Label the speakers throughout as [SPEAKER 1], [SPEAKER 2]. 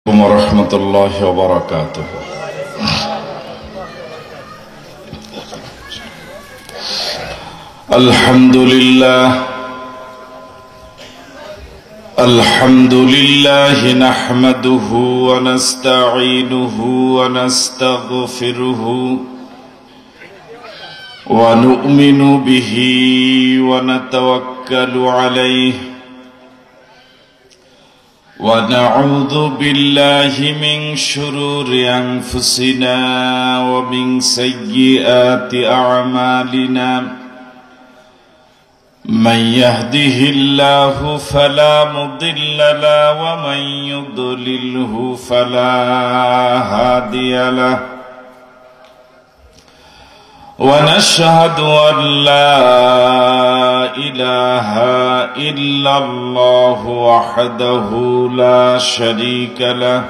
[SPEAKER 1] ورحمة الله وبركاته. الحمد لله نحمده ونستعينه ونستغفره ونؤمن به ونتوكل عليه ونعوذ بالله من شرور أنفسنا ومن سيئات أعمالنا من يهده الله فلا مضل له ومن يضلله فلا هادي له ونشهد أن لا إله إلا الله وحده لا شريك له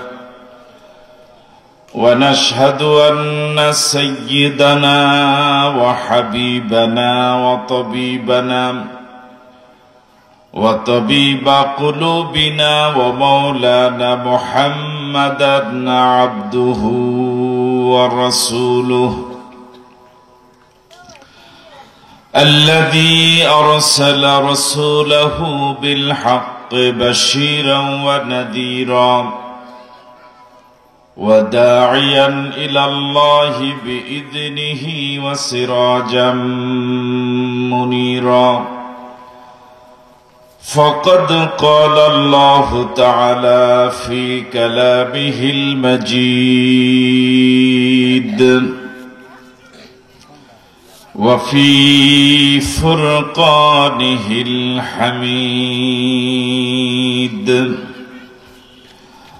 [SPEAKER 1] ونشهد أن سيدنا وحبيبنا وطبيب قلوبنا ومولانا محمدا عبده ورسوله الذي أرسل رسوله بالحق بشيرا ونذيرا وداعيا إلى الله بإذنه وسراجا منيرا فقد قال الله تعالى في كلامه المجيد وفي فرقانه الحميد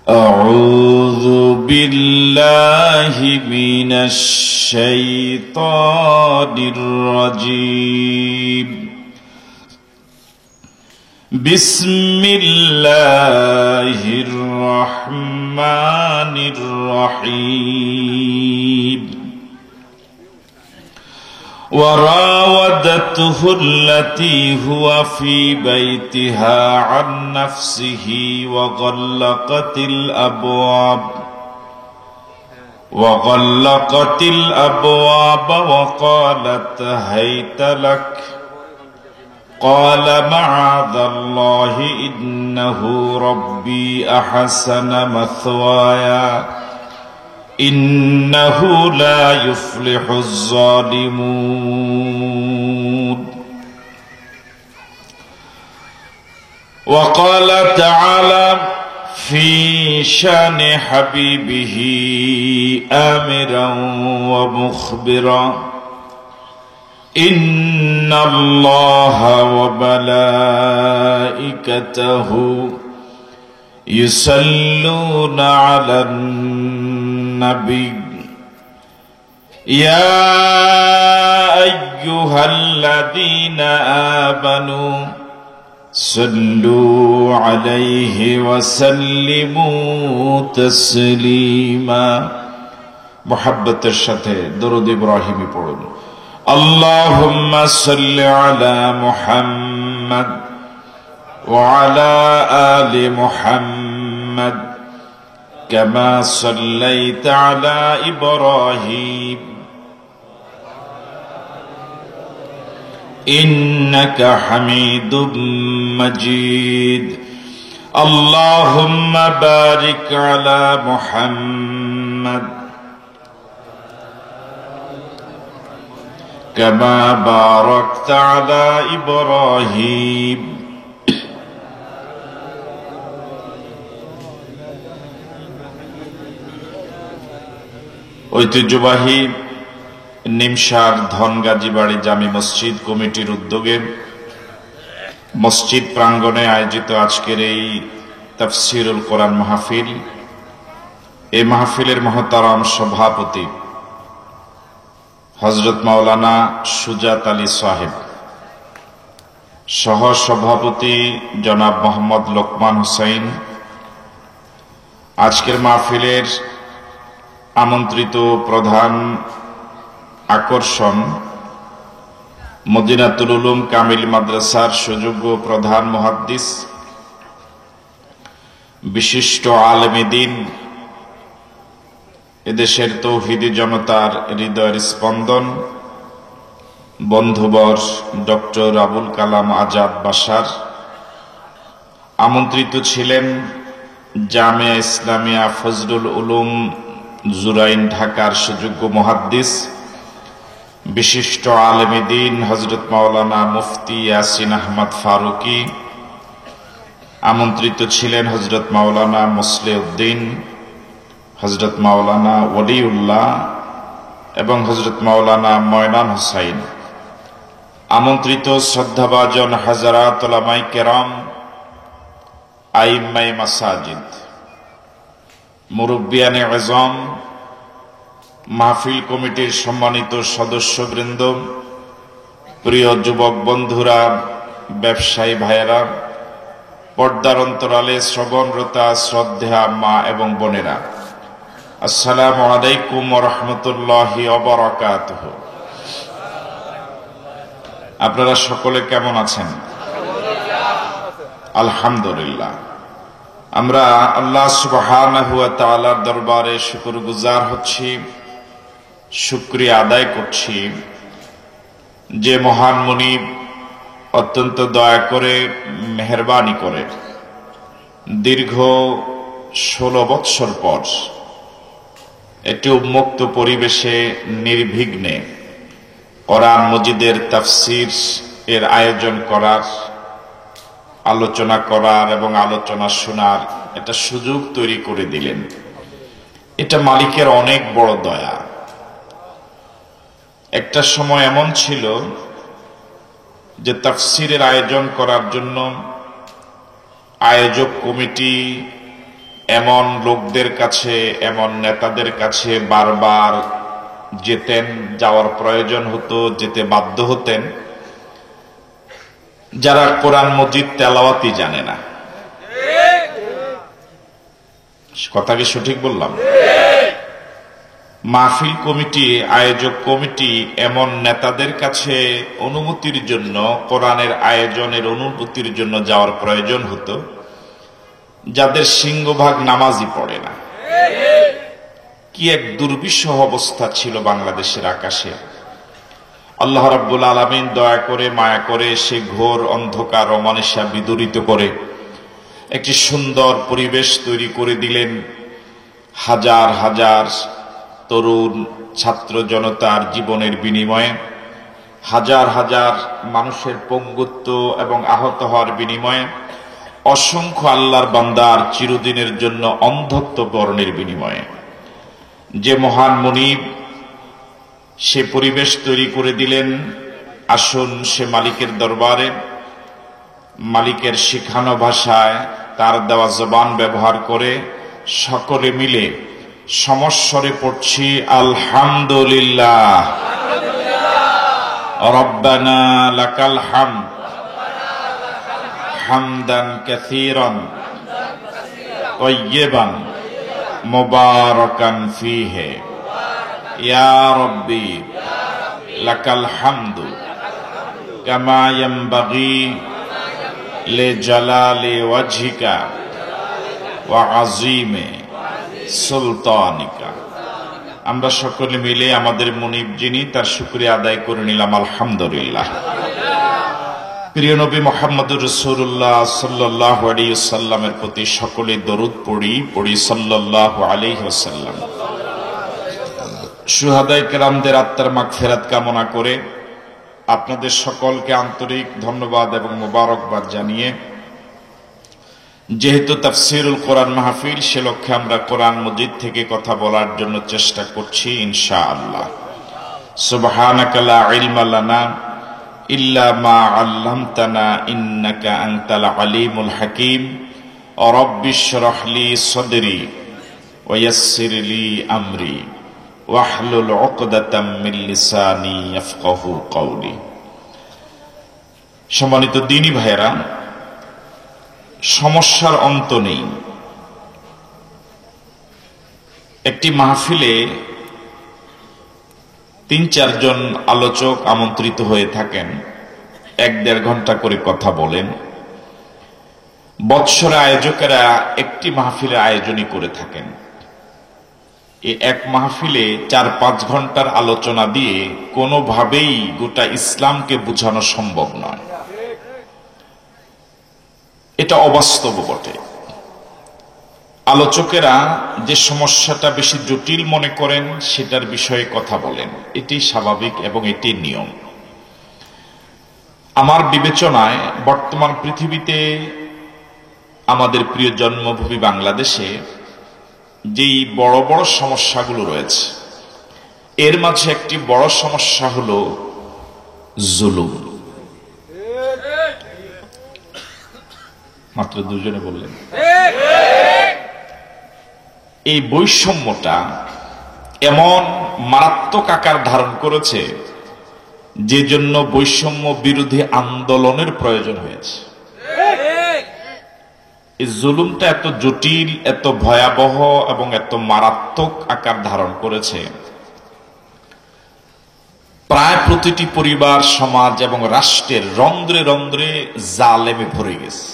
[SPEAKER 1] أعوذ بالله من الشيطان الرجيم بسم الله الرحمن الرحيم وراودته التي هو في بيتها عن نفسه وغلقت الأبواب وقالت هيت لك قال معاذ الله إنه ربي أحسن مثواي إنه لا يفلح الظالمون وقال تعالى في شان حبيبه آمرا ومخبرا إن الله وملائكته يصلون على النبي يا أيها الذين آمنوا صلوا عليه وسلموا تسليما محبة الشتى درود إبراهيم پڑھن اللهم صل على محمد وعلى آل محمد كما صليت على إبراهيم إنك حميد مجيد اللهم بارك على محمد كما باركت على إبراهيم ঐতিহ্যবাহী নিমসার ধনগাজী বাড়ি জামি মসজিদ কমিটির উদ্যোগে মসজিদ প্রাঙ্গণে আয়োজিত আজকের এই তাফসীরুল কোরআন মাহফিল, এই মাহফিলের মহতারাম সভাপতি হযরত মাওলানা সুজাত আলী সাহেব, সহ সভাপতি জনাব মোহাম্মদ লোকমান হুসাইন, আজকের মাহফিলের আমন্ত্রিত প্রধান আকর্ষণ মদিনাতুল উলুম কামিল মাদ্রাসার সুযোগ্য প্রধান মুহাদ্দিস বিশিষ্ট আলেমে দ্বীন, এদেশের তৌহিদি জনতার হৃদয়ের স্পন্দন, বন্ধুবর ডক্টর আবুল কালাম আজাদ বাশার আমন্ত্রিত ছিলেন জামিয়া ইসলামিয়া ফজলুল উলুম জুরাইন ঢাকার সুযোগ্য মুহাদ্দিস বিশিষ্ট আলেমে দ্বীন হযরত মাওলানা মুফতি ইয়াসিন আহমদ ফারুকী, আমন্ত্রিত ছিলেন হযরত মাওলানা মুসলিউদ্দিন, হযরত মাওলানা ওলিউল্লাহ এবং হযরত মাওলানা ময়নান হুসাইন, আমন্ত্রিত শ্রদ্ধাভাজন হাজারাত উলামায়ে কেরাম, আইম্মায়ে মাসাজিদ, মুরব্বিয়ানে আযম, মাহফিল কমিটির সম্মানিত সদস্যবৃন্দ, প্রিয় যুবক বন্ধুরা, ব্যবসায়ী ভাইয়েরা, পর্দার অন্তরালে শ্রবণরতা শ্রদ্ধা মা এবং বোনেরা, আসসালামু আলাইকুম ওয়া রাহমাতুল্লাহি ওয়া বারাকাতুহু। আপনারা সকলে কেমন আছেন? আলহামদুলিল্লাহ। আমরা আল্লাহ সুবহানাহু ওয়া তাআলার দরবারে শুকরগুজার হচ্ছি, শুকরিয়া আদায় করছি যে মহান মুনিব অত্যন্ত দয়া করে মেহেরবানি করে দীর্ঘ 16 বৎসর পর একটি উন্মুক্ত পরিবেশে নির্বিঘ্নে কোরআন মজিদের তাফসীর এর আয়োজন করার, আলোচনা করার এবং আলোচনা শোনার একটা সুযোগ তৈরি করে দিলেন। এটা মালিকের অনেক বড় দয়া। একটা সময় এমন ছিল যে তাফসীরের আয়োজন করার জন্য আয়োজক কমিটি এমন লোকদের কাছে, এমন নেতাদের কাছে বারবার যেতেন, যাওয়ার প্রয়োজন হতো, যেতে বাধ্য হতেন, যারা কোরআন মজিদ তেলাওয়াতই জানে না। কথা কি সঠিক বললাম? মাহফিল কমিটি, আয়োজক কমিটি এমন নেতাদের কাছে অনুমতির জন্য, কোরআনের আয়োজনের অনুমতির জন্য যাওয়ার প্রয়োজন হতো যাদের সিংহভাগ নামাজই পড়ে না। কি এক দুর্বিষহ অবস্থা ছিল বাংলাদেশের আকাশে। আল্লাহ রাব্বুল আলামিন দয়া করে, মায়া করে সে ঘোর অন্ধকার অমানিসা বিদূরিত করে একটি সুন্দর পরিবেশ তৈরি করে দিলেন। হাজার হাজার তরুণ ছাত্র জনতার জীবনের বিনিময়ে, হাজার হাজার মানুষের পঙ্গুত্ব এবং আহত হওয়ার বিনিময়ে, অসংখ্য আল্লাহর বান্দার চিরদিনের জন্য অন্ধত্ব বরণের বিনিময়ে যে মহান মুনিব সে পরিবেশ তৈরি করে দিলেন। আসুন সে মালিকের দরবারে মালিকের শিখানো ভাষায় তার দেওয়া জবান ব্যবহার করে সকলে মিলে সমস্বরে পড়ছি আলহামদুলিল্লাহ, রব্বানা লাকাল হামদ হামদান কাসীরান তাইয়্যিবান মুবারাকান ফীহি ইয়া রাব্বি লাকাল হামদু কামা ইয়ানবাগি লিজালালি ওয়াজহিকা ওয়া আযীমি সুলতানিকা। আমরা সকলে মিলে আমাদের মুনিব যিনি, তার শুকরিয়া আদায় করে নিলাম আলহামদুলিল্লাহ। প্রিয় নবী মুহাম্মদুর রাসূলুল্লাহ সাল্লাল্লাহু আলাইহি ওয়াসাল্লামের প্রতি সকলে দরুদ পড়ি সাল্লাল্লাহু আলাইহি ওয়াসাল্লাম। শুহাদায়ে কেরামদের আত্মার মাগফিরাত কামনা করে আপনাদের সকলকে আন্তরিক ধন্যবাদ এবং মোবারকবাদ জানিয়ে, যেহেতু তাফসীরুল কোরআন মাহফিল, সে লক্ষ্যে আমরা কোরআন মজিদ থেকে কথা বলার জন্য চেষ্টা করছি ইনশাআল্লাহ। সুবহানাকা লা ইলমা লানা ইল্লা মা আল্লামতানা ইন্নাকা আনতাল আলিমুল হাকীম। রব্বিশ শরহ লি সাদরি ওয়া ইয়াসসির লি আমরি ওয়াহলুল উকদাতাম মিন লিসানি ইয়াফকাহু কওলি। সম্মানিত দ্বীনী ভাইয়েরা, সমস্যার অন্ত নেই। একটি মাহফিলে ৩-৪ জন আলোচক আমন্ত্রিত হয়ে থাকেন, ১-১.৫ ঘন্টা করে কথা বলেন। বৎসরে আয়োজকেরা একটি মাহফিলের আয়োজনই করে থাকেন। এই এক মাহফিলে 4-5 ঘন্টার আলোচনা দিয়ে কোনোভাবেই গোটা ইসলামকে বোঝানো সম্ভব নয়। এটা অবাস্তব বটে। আলোচকেরা যে সমস্যাটা বেশি জটিল মনে করেন সেটার বিষয়ে কথা বলেন, এটি স্বাভাবিক এবং এটি নিয়ম। আমার বিবেচনায় বর্তমান পৃথিবীতে আমাদের প্রিয় জন্মভূমি বাংলাদেশে যেই বড় বড় সমস্যাগুলো রয়েছে, এর মাঝে একটি বড় সমস্যা হলো জুলুম। মাত্র দুজনে বললেন। এই বৈষম্যটা এমন মারাত্মক আকার ধারণ করেছে যে জন্য বৈষম্য বিরোধী আন্দোলনের প্রয়োজন হয়েছে। এই জুলুমটা এত জটিল, এত ভয়াবহ এবং এত মারাত্মক আকার ধারণ করেছে, প্রায় প্রতিটি পরিবার, সমাজ এবং রাষ্ট্রের রন্ধ্রে রন্ধ্রে জালেমে ভরে গেছে।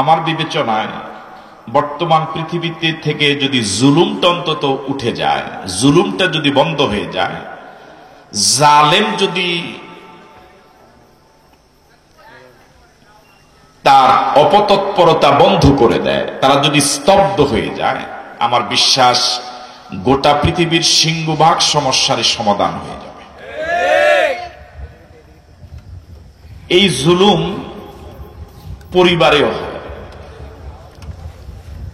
[SPEAKER 1] আমার বিবেচনায় বর্তমান পৃথিবীতে থেকে যদি জুলুমটা অন্তত উঠে যায়, জুলুমটা যদি বন্ধ হয়ে যায়, জালেম যদি তার অপতৎপরতা বন্ধ করে দেয়, তারা যদি স্তব্ধ হয়ে যায়, আমার বিশ্বাস গোটা পৃথিবীর সিংহভাগ সমস্যার সমাধান হয়ে যাবে। এই জুলুম পরিবারেও হয়।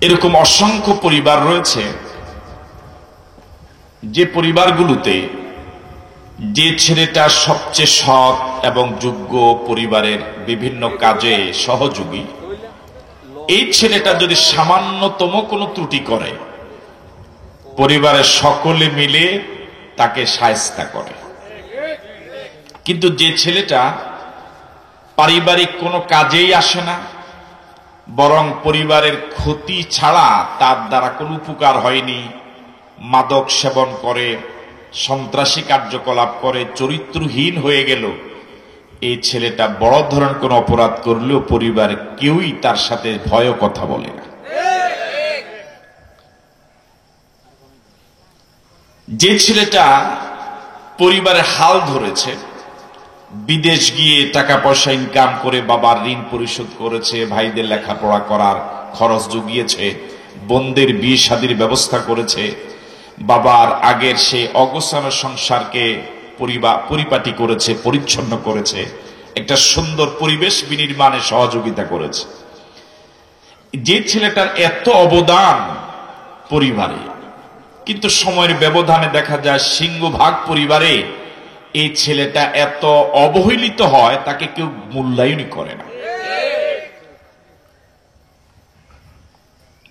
[SPEAKER 1] এরকম অসংখ্য পরিবার রয়েছে যে পরিবারগুলোতে যে ছেলেটা সবচেয়ে সৎ এবং যোগ্য, পরিবারের বিভিন্ন কাজে সহযোগী, এই ছেলেটা যদি সামান্যতম কোনো ত্রুটি করে, পরিবারের সকলে মিলে তাকে শায়েস্তা করে। কিন্তু যে ছেলেটা পারিবারিক কোনো কাজেই আসে না, বরং পরিবারের ক্ষতি ছাড়া তার দ্বারা কোনো উপকার হয়নি, মাদক সেবন করে, সন্ত্রাসী কার্যকলাপ করে, চরিত্রহীন হয়ে গেল, এই ছেলেটা বড় ধরনের কোনো অপরাধ করলেও পরিবার কেউই তার সাথে ভয় কথা বলে না। যে ছেলেটা পরিবারের হাল ধরেছে, বিদেশ গিয়ে টাকা পয়সা ইনকাম করে বাবার ঋণ পরিশোধ করেছে, ভাইদের লেখাপড়া করার খরচ জুগিয়েছে, বোনদের বিয়ে শাদীর ব্যবস্থা করেছে, বাবার আগের সেই অগোছানো সংসারকে পরিপাটি করেছে, পরিচ্ছন্ন করেছে, একটা সুন্দর পরিবেশ বিনির্মাণে সহযোগিতা করেছে। যে ছেলেটার এত অবদান পরিবারে, কিন্তু সময়ের ব্যবধানে দেখা যায় সিংহভাগ পরিবারে এই ছেলেটা এত অবহেলিত হয়, তাকে কেউ মূল্যায়নই করে না।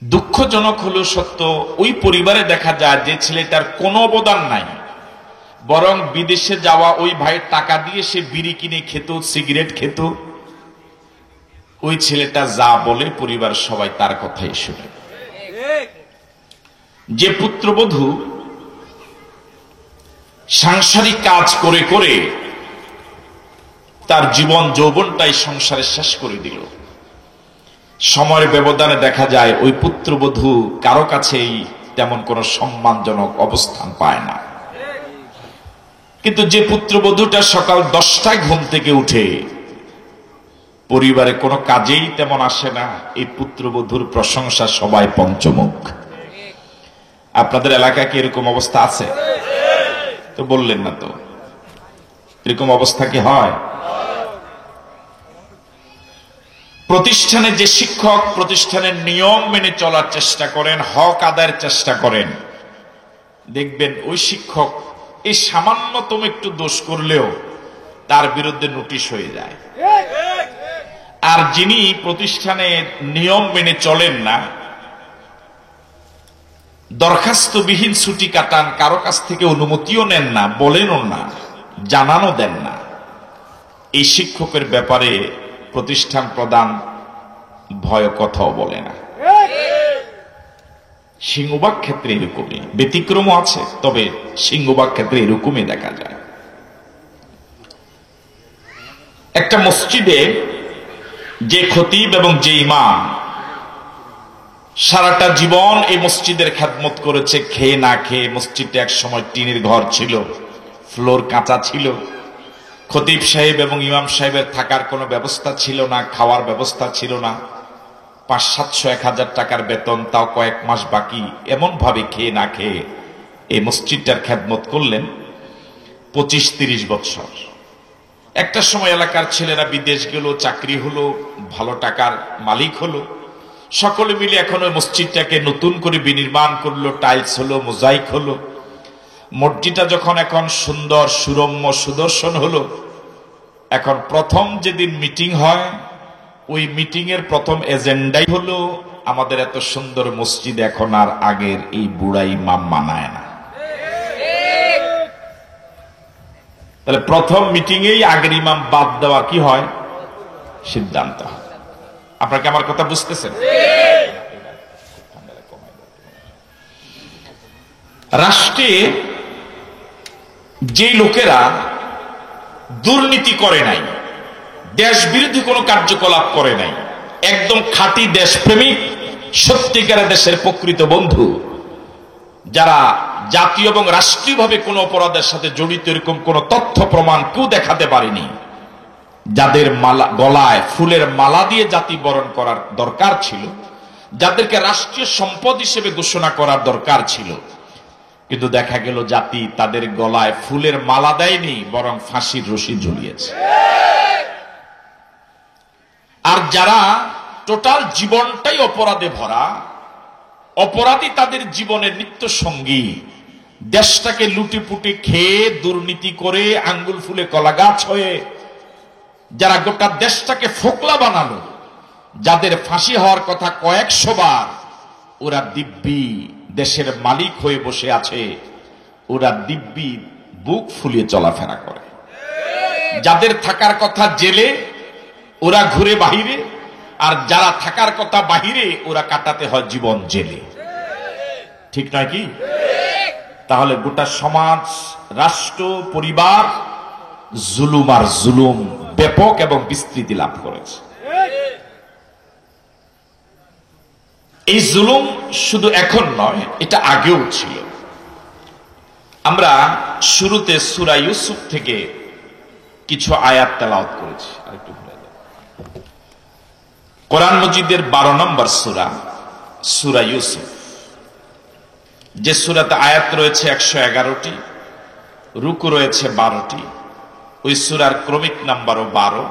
[SPEAKER 1] দুঃখজনক হলেও সত্য, ওই পরিবারে দেখা যায় যে ছেলেটার কোনো অবদান নাই, বরং বিদেশে যাওয়া ওই ভাই টাকা দিয়ে সে বিড়ি কিনে খেত, সিগারেট খেত, ওই ছেলেটা যা বলে পরিবার সবাই তার কথাই শুনে। যে পুত্রবধূ সাংসারিক কাজ করে করে তার জীবন যৌবনটাই সংসারে শেষ করে দিল, সময়ের ব্যবধানে দেখা যায় ওই পুত্রবধূ কারো কাছেই তেমন কোনো সম্মানজনক অবস্থান পায় না। কিন্তু যে পুত্রবধূটা সকাল 10টায় ঘুম থেকে উঠে পরিবারে কোনো কাজেই তেমন আসে না, এই পুত্রবধূর প্রশংসা সবাই পঞ্চমুখ। আপনাদের এলাকায় কি এরকম অবস্থা আছে? তো বললেন না তো, এরকম অবস্থা কি হয়? প্রতিষ্ঠানে যে শিক্ষক প্রতিষ্ঠানের নিয়ম মেনে চলার চেষ্টা করেন, হক আদায়ের চেষ্টা করেন, দেখবেন ওই শিক্ষক এই সামান্যতম একটু দোষ করলেও তার বিরুদ্ধে নোটিশ হয়ে যায়। আর যিনি প্রতিষ্ঠানের নিয়ম মেনে চলেন না, দরখাস্তবিহীন ছুটি কাটান, কারো কাছ থেকে অনুমতিও নেন না, বলেনও না, জানানো দেন না, এই শিক্ষকের ব্যাপারে প্রতিষ্ঠান প্রধান ভয় কথাও বলে না। সিংহভাগ ক্ষেত্রে এরকমই, ব্যতিক্রমও আছে, তবে সিংহভাগ ক্ষেত্রে এরকমই দেখা যায়। একটা মসজিদে যে খতিব এবং যে ইমাম সারাটা জীবন এই মসজিদের খেদমত করেছে, খেয়ে না খেয়ে। মসজিদটা এক সময় টিনের ঘর ছিল, ফ্লোর কাঁচা ছিল। খতিব সাহেব এবং ইমাম সাহেবের থাকার কোনো ব্যবস্থা ছিল না, খাওয়ার ব্যবস্থা ছিল না। 500-700-1000 টাকার বেতন, তাও কয়েক মাস বাকি। এমন ভাবে খেয়ে না খেয়ে এই মসজিদটার খেদমত করলেন 25-30 বছর। একটা সময় এলাকার ছেলেরা বিদেশ গেল, চাকরি হলো, ভালো টাকার মালিক হলো। সকলে মিলে এখন ওই মসজিদটাকে নতুন করে বিনির্মাণ করলো, টাইলস হলো, মোজাইক হলো। মসজিদটা যখন এখন সুন্দর, সুরম্য, সুদর্শন হলো, এখন প্রথম যেদিন মিটিং হয়, ওই মিটিং এর প্রথম এজেন্ডাই হলো আমাদের এত সুন্দর মসজিদ এখন আর আগের এই বুড়া ইমাম মানায় না। তাহলে প্রথম মিটিং এই আগের ইমাম বাদ দেওয়া কি হয়, সিদ্ধান্ত হয়। আপনারা কি আমার কথা বুঝতেছেন? রাষ্ট্রে যে লোকেরা দুর্নীতি করে নাই, দেশ বিরোধী কোনো কার্যকলাপ করে নাই, একদম খাঁটি দেশপ্রেমিক, সত্যিকারের দেশের প্রকৃত বন্ধু, যারা জাতীয় এবং রাষ্ট্রীয়ভাবে কোনো অপরাধের সাথে জড়িত এরকম কোন তথ্য প্রমাণ কেউ দেখাতে পারেনি, যাদের গলায় ফুলের মালা দিয়ে জাতি বরণ করার দরকার ছিল, যাদেরকে রাষ্ট্রীয় সম্পদ হিসেবে ঘোষণা করার দরকার ছিল, কিন্তু দেখা গেল জাতি তাদের গলায় ফুলের মালা দেয়নি, বরং ফাঁসির রশি ঝুলিয়েছে। আর যারা টোটাল জীবনটাই অপরাধে ভরা, অপরাধী তাদের জীবনের নিত্য সঙ্গী, দেশটাকে লুটিপুটি খেয়ে দুর্নীতি করে আঙ্গুল ফুলে কলা গাছ হয়ে যারা গোটা দেশটাকে ফোকলা বানালো, যাদের ফাঁসি হওয়ার কথা কয়েকশো বার, ওরা দিব্যি দেশের মালিক হয়ে বসে আছে, ওরা দিব্যি বুক ফুলিয়ে চলাফেরা করে। যাদের থাকার কথা জেলে, ওরা ঘুরে বাহিরে, আর যারা থাকার কথা বাহিরে, ওরা কাটাতে হয় জীবন জেলে। ঠিক নয় কি? তাহলে গোটা সমাজ, রাষ্ট্র, পরিবার জুলুম আর জুলুম ব্যাপক এবং বিস্তৃতি লাভ করেছে। এই জুলুম শুধু এখন নয়, এটা আগেও ছিল। আমরা শুরুতে সূরা ইউসুফ থেকে কিছু আয়াত তেলাওয়াত করেছি। আরেকটু কোরআন মজিদের 12 নম্বর সূরা, সূরা ইউসুফ, যে সূরাতে আয়াত রয়েছে 111টি, রুকু রয়েছে 12টি। ওই সূরার ক্রমিক নাম্বারও 12।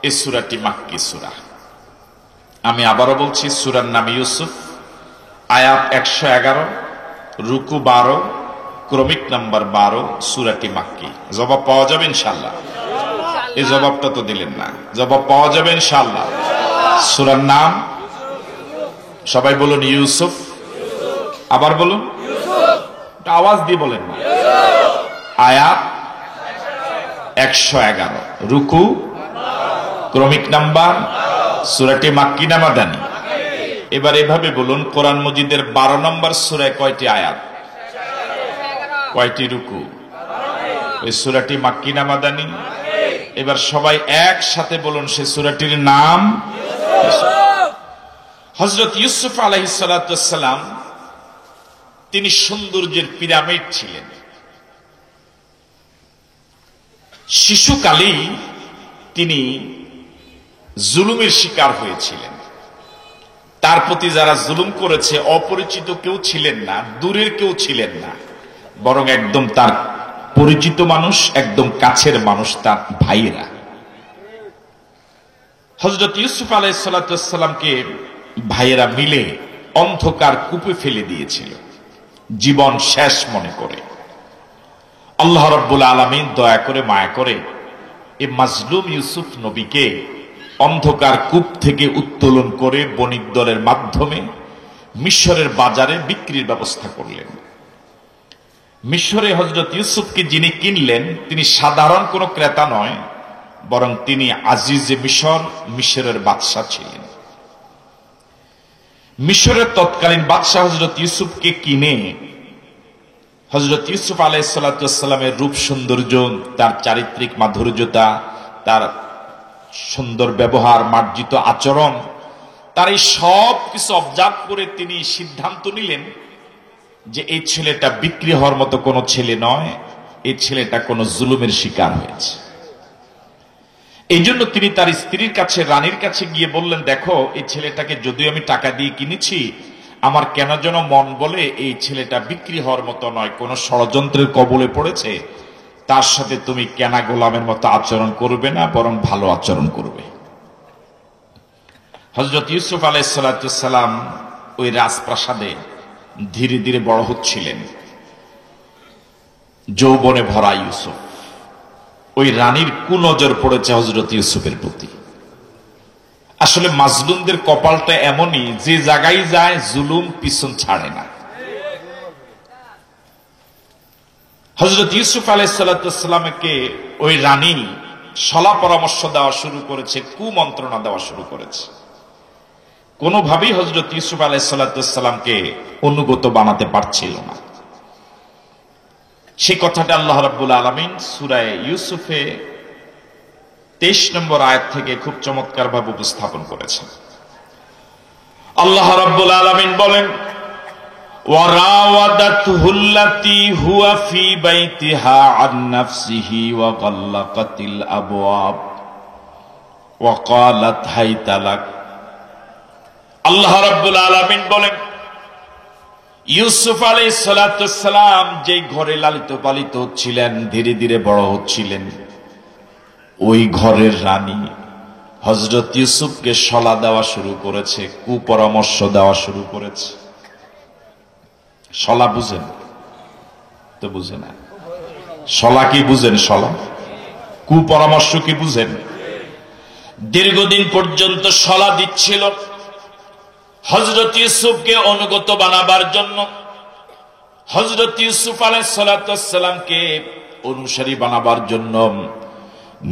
[SPEAKER 1] এই সূরাটি মাক্কি সূরা। আমি আবারও বলছি, সূরার নাম ইউসুফ, আয়াত 111, রুকু 12, ক্রমিক নাম্বার 12, সূরাটি মাক্কি। জবাব পাওয়া যাবে ইনশাআল্লাহ? এই জবাবটা তো দিলেন না। জবাব পাওয়া যাবে ইনশাআল্লাহ? সূরার নাম সবাই বলুন ইউসুফ। আবার বলুন, আওয়াজ দিয়ে বলেন না। আয়াত 111, রুকু, ক্রমিক নাম্বার, সূরাটি মাক্কি না মাদানী? এবার এভাবে বলুন, কোরআন মজিদের 12 নম্বর সূরায় কয়টি আয়াত, কয়টি রুকু? ওই সূরাটি মাক্কি না মাদানী? এবার সবাই একসাথে বলুন সে সূরাটির নাম। হযরত ইউসুফ আলাইহিস সালাতু ওয়াস সালাম, তিনি সৌন্দর্যের পিরামিড ছিলেন। শিশুকালেই তিনি জুলুমের শিকার হয়েছিলেন। তার প্রতি যারা জুলুম করেছে, অপরিচিত কেউ ছিলেন না, দূরের কেউ ছিলেন না, বরং একদম তার পরিচিত মানুষ, একদম কাছের মানুষ, তার ভাইয়েরা। হযরত ইউসুফ আলাইহিস সালাতু ওয়াস সালামকে ভাইয়েরা মিলে অন্ধকার কূপে ফেলে দিয়েছিল, জীবন শেষ মনে করে। আল্লাহ রাব্বুল আলামিন দয়া করে, মায়া করে এই মাজলুম ইউসুফ নবীকে অন্ধকার কূপ থেকে উত্তোলন করে বণিক দলের মাধ্যমে মিশরের বাজারে বিক্রির ব্যবস্থা করলেন। মিশরে হযরত ইউসুফকে যিনি কিনলেন, তিনি সাধারণ কোনো ক্রেতা নয়, বরং তিনি আজিজে মিশর, মিশরের বাদশাহ ছিলেন। মিশরের তৎকালীন বাদশাহ হযরত ইউসুফকে কিনে হযরত ইউসুফ আলাইহিস সালাতু ওয়াস সালামের রূপ সৌন্দর্য, তার চারিত্রিক মাধুর্যতা, তার সুন্দর ব্যবহার, মার্জিত আচরণ, তার এই সব কিছু অবজার্ভ করে তিনি সিদ্ধান্ত নিলেন যে এই ছেলেটা বিক্রি হওয়ার মতো কোনো ছেলে নয়, এই ছেলেটা কোনো জুলুমের শিকার হয়েছে। এই জন্য তিনি তার স্ত্রীর কাছে, রানীর কাছে গিয়ে বললেন, দেখো এই ছেলেটাকে যদিও আমি টাকা দিয়ে কিনেছি, আমার কেন যেন মন বলে এই ছেলেটা বিক্রি হওয়ার মতো নয়, কোন ষড়যন্ত্রের কবলে পড়েছে, তার সাথে তুমি কেনা গোলামের মতো আচরণ করবে না, বরং ভালো আচরণ করবে। হযরত ইউসুফ আলাইহিস সালাম ওই রাজপ্রাসাদে ধীরে ধীরে বড় হচ্ছিলেন। যৌবনে ভরা ইউসুফ, ওই রানীর কুনজর পড়েছে হযরত ইউসুফের প্রতি। আসলে মাজলুমদের কপালটা এমনই, যে জায়গায় যায় জুলুম পিছন ছাড়ে না। হযরত ইউসুফ আলাইহিস সালামকে ওই রানী সলা পরামর্শ দেওয়া শুরু করেছে, কুমন্ত্রণা দেওয়া শুরু করেছে। কোনোভাবেই হযরত ইউসুফ আলাইহিস সালামকে অনুগত বানাতে পারছিল না। সেই কথাটা আল্লাহ রাব্বুল আলামিন সূরা ইউসুফে 23 নম্বর আয়াত থেকে খুব চমৎকার ভাবে উপস্থাপন করেছেন। আল্লাহ রাব্বুল আলামিন বলেন, ওয়ারাওয়াদাতহু আল্লাতী হুয়া ফী বাইতিহা আন নাফসিহি ওয়া গাল্লাকাতিল আবওয়াব ওয়া ক্বালাত হাইতা লাক। আল্লাহ রাব্বুল আলামিন বলেন, ইউসুফ আলাইহিস সালাম যেই ঘরে লালিত পালিত হচ্ছিলেন, ধীরে ধীরে বড় হচ্ছিলেন, ওই ঘরের রানী হযরত ইউসুফকে সলা দেওয়া শুরু করেছে, কুপরামর্শ দেওয়া শুরু করেছে। সলা বুঝেন তো? বুঝে না। সলা কি বুঝেন? সলা কুপরামর্শ কি বুঝেন? দীর্ঘদিন পর্যন্ত সলা দিচ্ছিল হযরত ইউসুফকে অনুগত বানাবার জন্য, হযরত ইউসুফ আলাইহিস সালামকে অনুসারী বানাবার জন্য,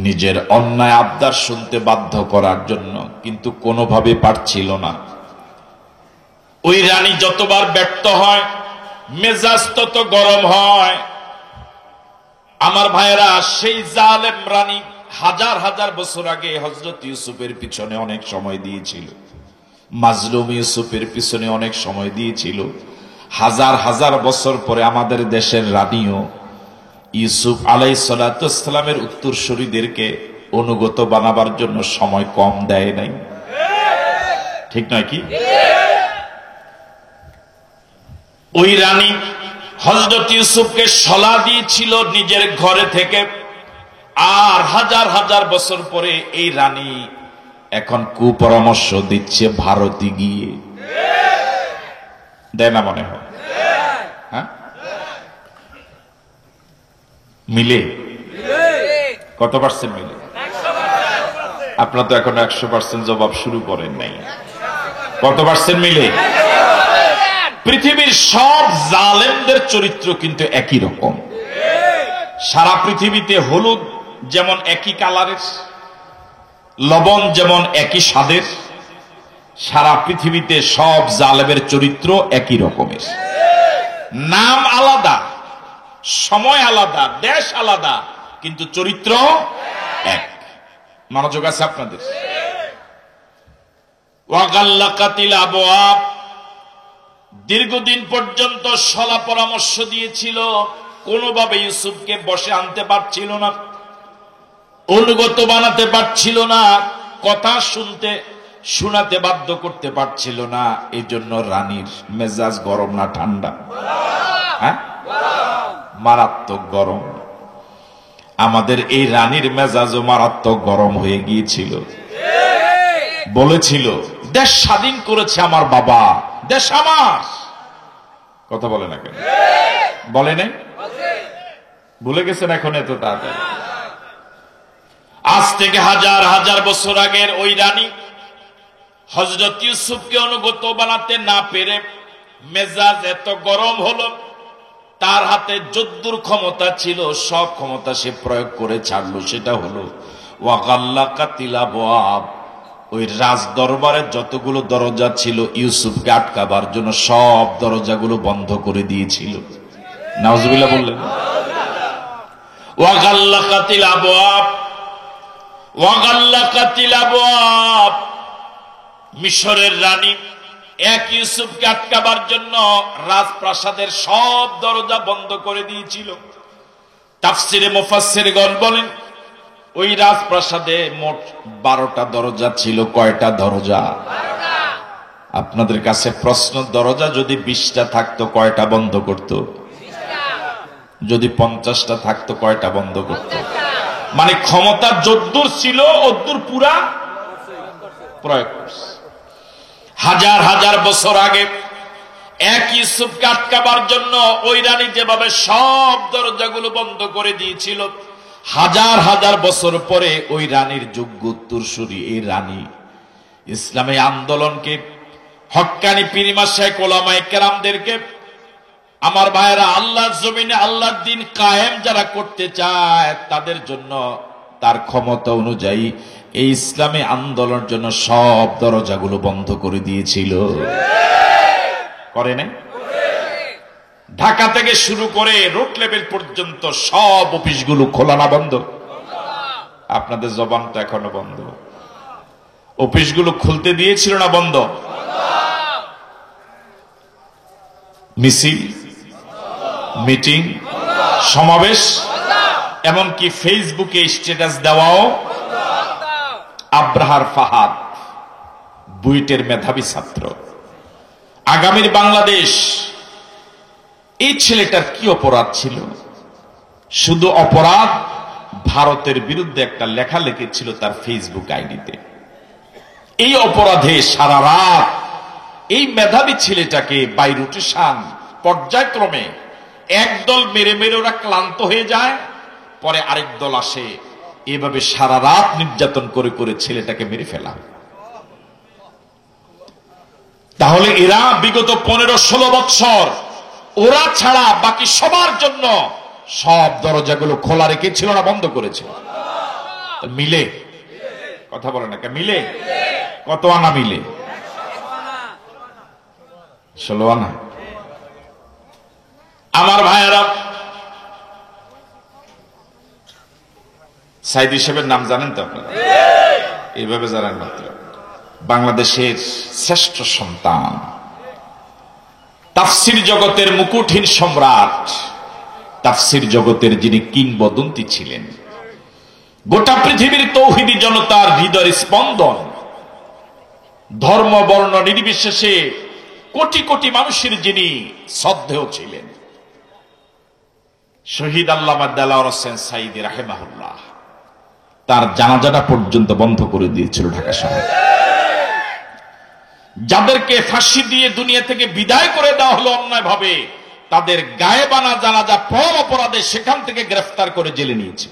[SPEAKER 1] নিজের অন্যায় আবদার শুনতে বাধ্য করার জন্য, কিন্তু কোনোভাবে পারছিল না। ওই রানী যতবার ব্যর্থ হয়, মেজাজ তত গরম হয়। আমার ভাইয়েরা, সেই জালেম রানী হাজার হাজার বছর আগে হযরত ইউসুফের পিছনে অনেক সময় দিয়েছিল, মাজলুম ইউসুফের পিছনে অনেক সময় দিয়েছিল। হাজার হাজার বছর পরে আমাদের দেশের রানীও ইউসুফ আলাইহিস সালামের উত্তরসূরিদেরকে অনুগত বানাবার জন্য সময় কম দেয় নাই। ঠিক নয় কি? ওই রানী হযরত ইউসুফকে সলা দিয়েছিল নিজের ঘরে থেকে, আর হাজার হাজার বছর পরে এই রানী এখন কুপরামর্শ দিচ্ছে ভারতে গিয়ে। দেয় না মনে হয়? হ্যাঁ, মিলে কত পার্সেন্ট মিলে? আপনারা তো এখন 100% জবাব শুরু করেন নাই। কত পার্সেন্ট মিলে? পৃথিবীর সব জালেমদের চরিত্র কিন্তু একই রকম। সারা পৃথিবীতে হলুদ যেমন একই কালারের, লবণ যেমন একই স্বাদের, সারা পৃথিবীতে সব জালেমের চরিত্র একই রকমের। নাম আলাদা, সময় আলাদা, দেশ আলাদা, কিন্তু চরিত্র এক। মনোযোগ আছে আপনাদের? ওয়া গাল্লাকাতিল আবওয়াব, দীর্ঘদিন পর্যন্ত সলা পরামর্শ দিয়েছিল, কোনোভাবে ইউসুফকে বসে আনতে পারছিল না, অনুগত বানাতে পারছিল না, কথা শোনাতে বাধ্য করতে পারছিল না। এই জন্য রানীর মেজাজ গরম না ঠান্ডা? হ্যাঁ, মারাত্মক গরম। আমাদের এই রানীর মেজাজও মারাত্মক গরম হয়ে গিয়েছিল। বলেছিল, দেশ স্বাধীন করেছে আমার বাবা, দেশ আমার। কথা বলে না কেন? বলে নাই? ভুলে গেছেন এখন এত তাড়াতাড়ি? আজ থেকে হাজার হাজার বছর আগের ওই রানী হযরত ইউসুফকে অনুগত বানাতে না পেরে মেজাজ এত গরম হলো, তার হাতে যদ্দুর ক্ষমতা ছিল সব ক্ষমতা সে প্রয়োগ করে ছাড়লো। সেটা হলো ওয়া গাল্লাকাতিল আবওয়াব, ওই রাজ দরবারের যতগুলো দরজা ছিল ইউসুফকে আটকাবার জন্য সব দরজাগুলো বন্ধ করে দিয়েছিল। নাউজুবিল্লাহ বললেন? ওয়া গাল্লাকাতিল আবওয়াব, ওয়াগাল্লাকাতিল আবওয়াব, মিশরের রানী এক ইউসুফকে আটকাবার জন্য রাজপ্রাসাদের সব দরজা বন্ধ করে দিয়েছিল। তাফসিরে মুফাসসিরগণ বলেন ওই রাজপ্রাসাদে মোট 12টা দরজা ছিল। কয়টা দরজা? 12টা। আপনাদের কাছে প্রশ্ন, দরজা যদি 20টা থাকতো কয়টা বন্ধ করত? 20টা। যদি 50টা থাকতো কয়টা বন্ধ করত? 50টা। মানে ক্ষমতা যদ্দূর ছিল অদ্দূর পুরা প্রয়োগ করছে। হাজার হাজার বছর আগে এক ইউসুফকে আটকাবার জন্য ওই রানী যেভাবে সব দরজাগুলো বন্ধ করে দিয়েছিল, হাজার হাজার বছর পরে ওই রানীর যোগ্য উত্তরসূরি এই রানী ইসলামী আন্দোলনকে, হক্কানি পীরিমা শেখ ওলামায়ে কেরামদেরকে, আমার ভাইয়েরা, আল্লাহর জমিনে আল্লাহর দ্বীন কায়েম যারা করতে চায় তাদের জন্য তার ক্ষমতা অনুযায়ী এই ইসলামী আন্দোলনের জন্য সব দরজাগুলো বন্ধ করে দিয়েছিল। করে নাই? ঢাকা থেকে শুরু করে রোড লেভেল পর্যন্ত সব অফিসগুলো খোলা না বন্ধ? আপনাদের জবানটা এখনো বন্ধ। অফিসগুলো খুলতে দিয়েছিল না বন্ধ? মিছিল, মিটিং, সমাবেশ, এমনকি ফেসবুকে স্ট্যাটাস দেওয়াও। আব্রাহার ফাহাদ বুয়েটের মেধাবী ছাত্র, আগামীর বাংলাদেশ, এই ছেলেটার কি অপরাধ ছিল? শুধু অপরাধ ভারতের বিরুদ্ধে একটা লেখা লিখেছিল তার ফেসবুক আইডিতে। এই অপরাধে সারা রাত এই মেধাবী ছেলেটাকে বাই রোটেশন পর্যায়ক্রমে একদল মেরে মেরে ওরা ক্লান্ত হয়ে যায়, পরে আরেক দল আসে, এভাবে সারা রাত নির্যাতন করে করে ছেলেটাকে মেরে ফেলা। তাহলে এরা বিগত 15-16 বছর ওরা ছাড়া বাকি সবার জন্য সব দরজাগুলো খোলা রেখেছিল না বন্ধ করেছিল? মিলে কথা বলে না, মিলে কত আনা মিলে? 16 আনা। আমার ভাইয়েরা, সাইদি সাহেবের নাম জানেন তো আপনারা? এইভাবে জানেন মাত্র। বাংলাদেশের শ্রেষ্ঠ সন্তান, তাফসির জগতের মুকুটহীন সম্রাট, তাফসির জগতের যিনি কিংবদন্তি ছিলেন, গোটা পৃথিবীর তৌহিদি জনতার হৃদয়ের স্পন্দন, ধর্ম বর্ণ নির্বিশেষে কোটি কোটি মানুষের যিনি শ্রদ্ধেয় ছিলেন, শহীদ আল্লামা দেলাওয়ার হোসেন সাঈদী রাহিমাহুল্লাহ, তার জানাজাটা পর্যন্ত বন্ধ করে দিয়েছিল ঢাকা শহরে। যাদেরকে ফাঁসি দিয়ে দুনিয়া থেকে বিদায় করে দেওয়া হলো অন্যায় ভাবে, তাদের গায়েবানা জানাজা পর অপরাধে সেখান থেকে গ্রেফতার করে জেলে নিয়েছে।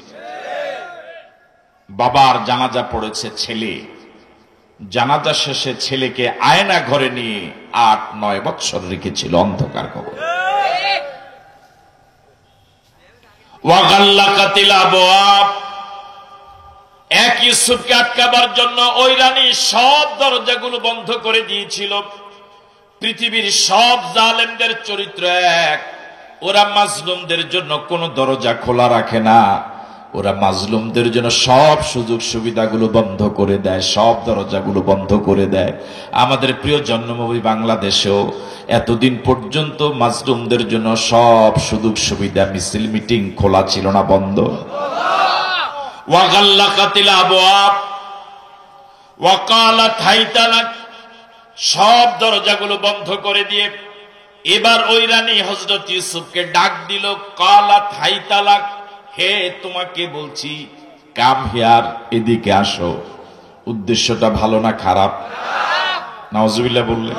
[SPEAKER 1] বাবার জানাজা পড়েছে ছেলে, জানাজা শেষে ছেলেকে আয়না ঘরে নিয়ে 8-9 বছর রেখেছিল অন্ধকার কবরে। ওয়াগাল্লাকাতিল আবওয়াব, এক ইউসুফকে আটকাবার জন্য ওই রানী সব দরজাগুলো বন্ধ করে দিয়েছিল। পৃথিবীর সব জালেমদের চরিত্র এক, ওরা মাজলুমদের জন্য কোনো দরজা খোলা রাখে না, ওরা মাজলুমদের জন্য সব সুযোগ সুবিধাগুলো বন্ধ করে দেয়, সব দরজাগুলো বন্ধ করে দেয়। আমাদের প্রিয় জন্মভূমি বাংলাদেশেও এতদিন পর্যন্ত মাজলুমদের জন্য সব সুযোগ সুবিধা, মিছিল মিটিং খোলা ছিল না বন্ধ? ওয়াগাল্লাকাতিল আবওয়াব ওয়াকালাত হাইতা লাক, সব দরজাগুলো বন্ধ করে দিয়ে এবার ওই রানী হযরত ইউসুফকে ডাক দিল, কালাত হাইতা লাক, হে তোমাকে বলছি, কাম হিয়ার, এদিকে আসো। উদ্দেশ্যটা ভালো না খারাপ? নাউজুবিল্লাহ বললেন।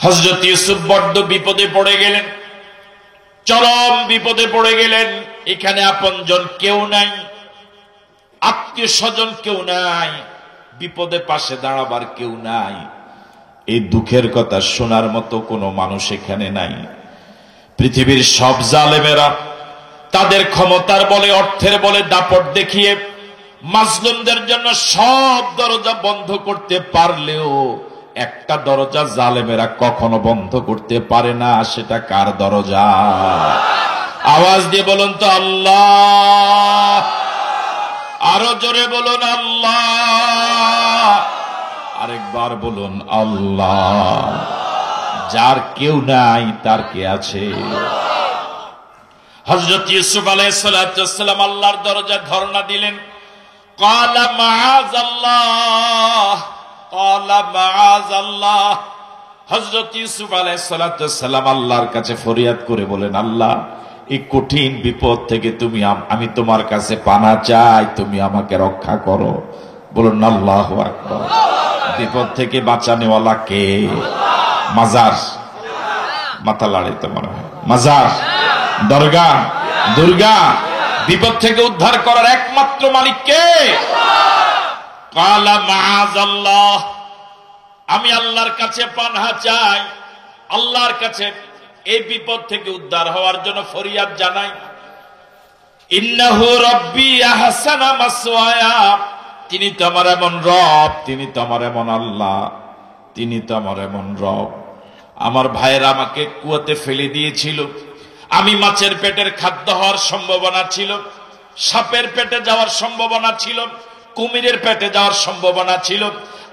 [SPEAKER 1] হযরত ইউসুফ বড্ড বিপদে পড়ে গেলেন, চরম বিপদে পড়ে গেলেন। এখানে আপনজন কেউ নাই, আত্মীয় স্বজন কেউ নাই, বিপদে পাশে দাঁড়াবার কেউ নাই, এই দুঃখের কথা শোনার মতো কোনো মানুষ এখানে নাই। পৃথিবীর সব জালেমেরা তাদের ক্ষমতার বলে, অর্থের বলে দাপট দেখিয়ে মাজলুমদের জন্য সব দরজা বন্ধ করতে পারলেও একটা দরজা জালেমেরা কখনো বন্ধ করতে পারে না। সেটা কার দরজা? আওয়াজ দিয়ে বলুন তো আল্লাহ। আরো জোরে বলুন আল্লাহ। আরেকবার বলুন আল্লাহ। যার কেউ নাই তার কে আছে? হযরত ইউসুফ আলাইহিস সালাতু ওয়াস সালাম আল্লাহর দরজায় ধরনা দিলেন। ক্বালা মাআযাল্লাহ, ক্বালা মাআযাল্লাহ। হযরত ইউসুফ আলাইহিস সালাতু ওয়াস সালাম আল্লাহর কাছে ফরিয়াদ করে বলেন, আল্লাহ এই কঠিন বিপদ থেকে তুমি আমি তোমার কাছে পানা চাই, তুমি আমাকে রক্ষা করো। বলুন আল্লাহু আকবার। বিপদ থেকে বাঁচানেওয়ালা কে? মাজার, মাথা লাড়ে তো মনে হয় মাজার, দরগা, দুর্গা। বিপদ থেকে উদ্ধার করার একমাত্র মালিক কে? ক্বালা মাআযাল্লাহ, আমি আল্লাহর কাছে পানাহ চাই, আল্লাহর কাছে এই বিপদ থেকে উদ্ধার হওয়ার জন্য ফরিয়াদ জানাই। ইন্নাহু রাব্বি আহসানা মাসওয়ায়া, তিনি তো আমার এমন রব, তিনি তো আমার এমন আল্লাহ, তিনি তো আমার এমন রব। আমার ভাইয়েরা আমাকে কুয়াতে ফেলে দিয়েছিল, আমি মাছের পেটের খাদ্য হওয়ার সম্ভাবনা ছিল, সাপের পেটে যাওয়ার সম্ভাবনা ছিল, কুমিরের পেটে যাওয়ার সম্ভাবনা ছিল।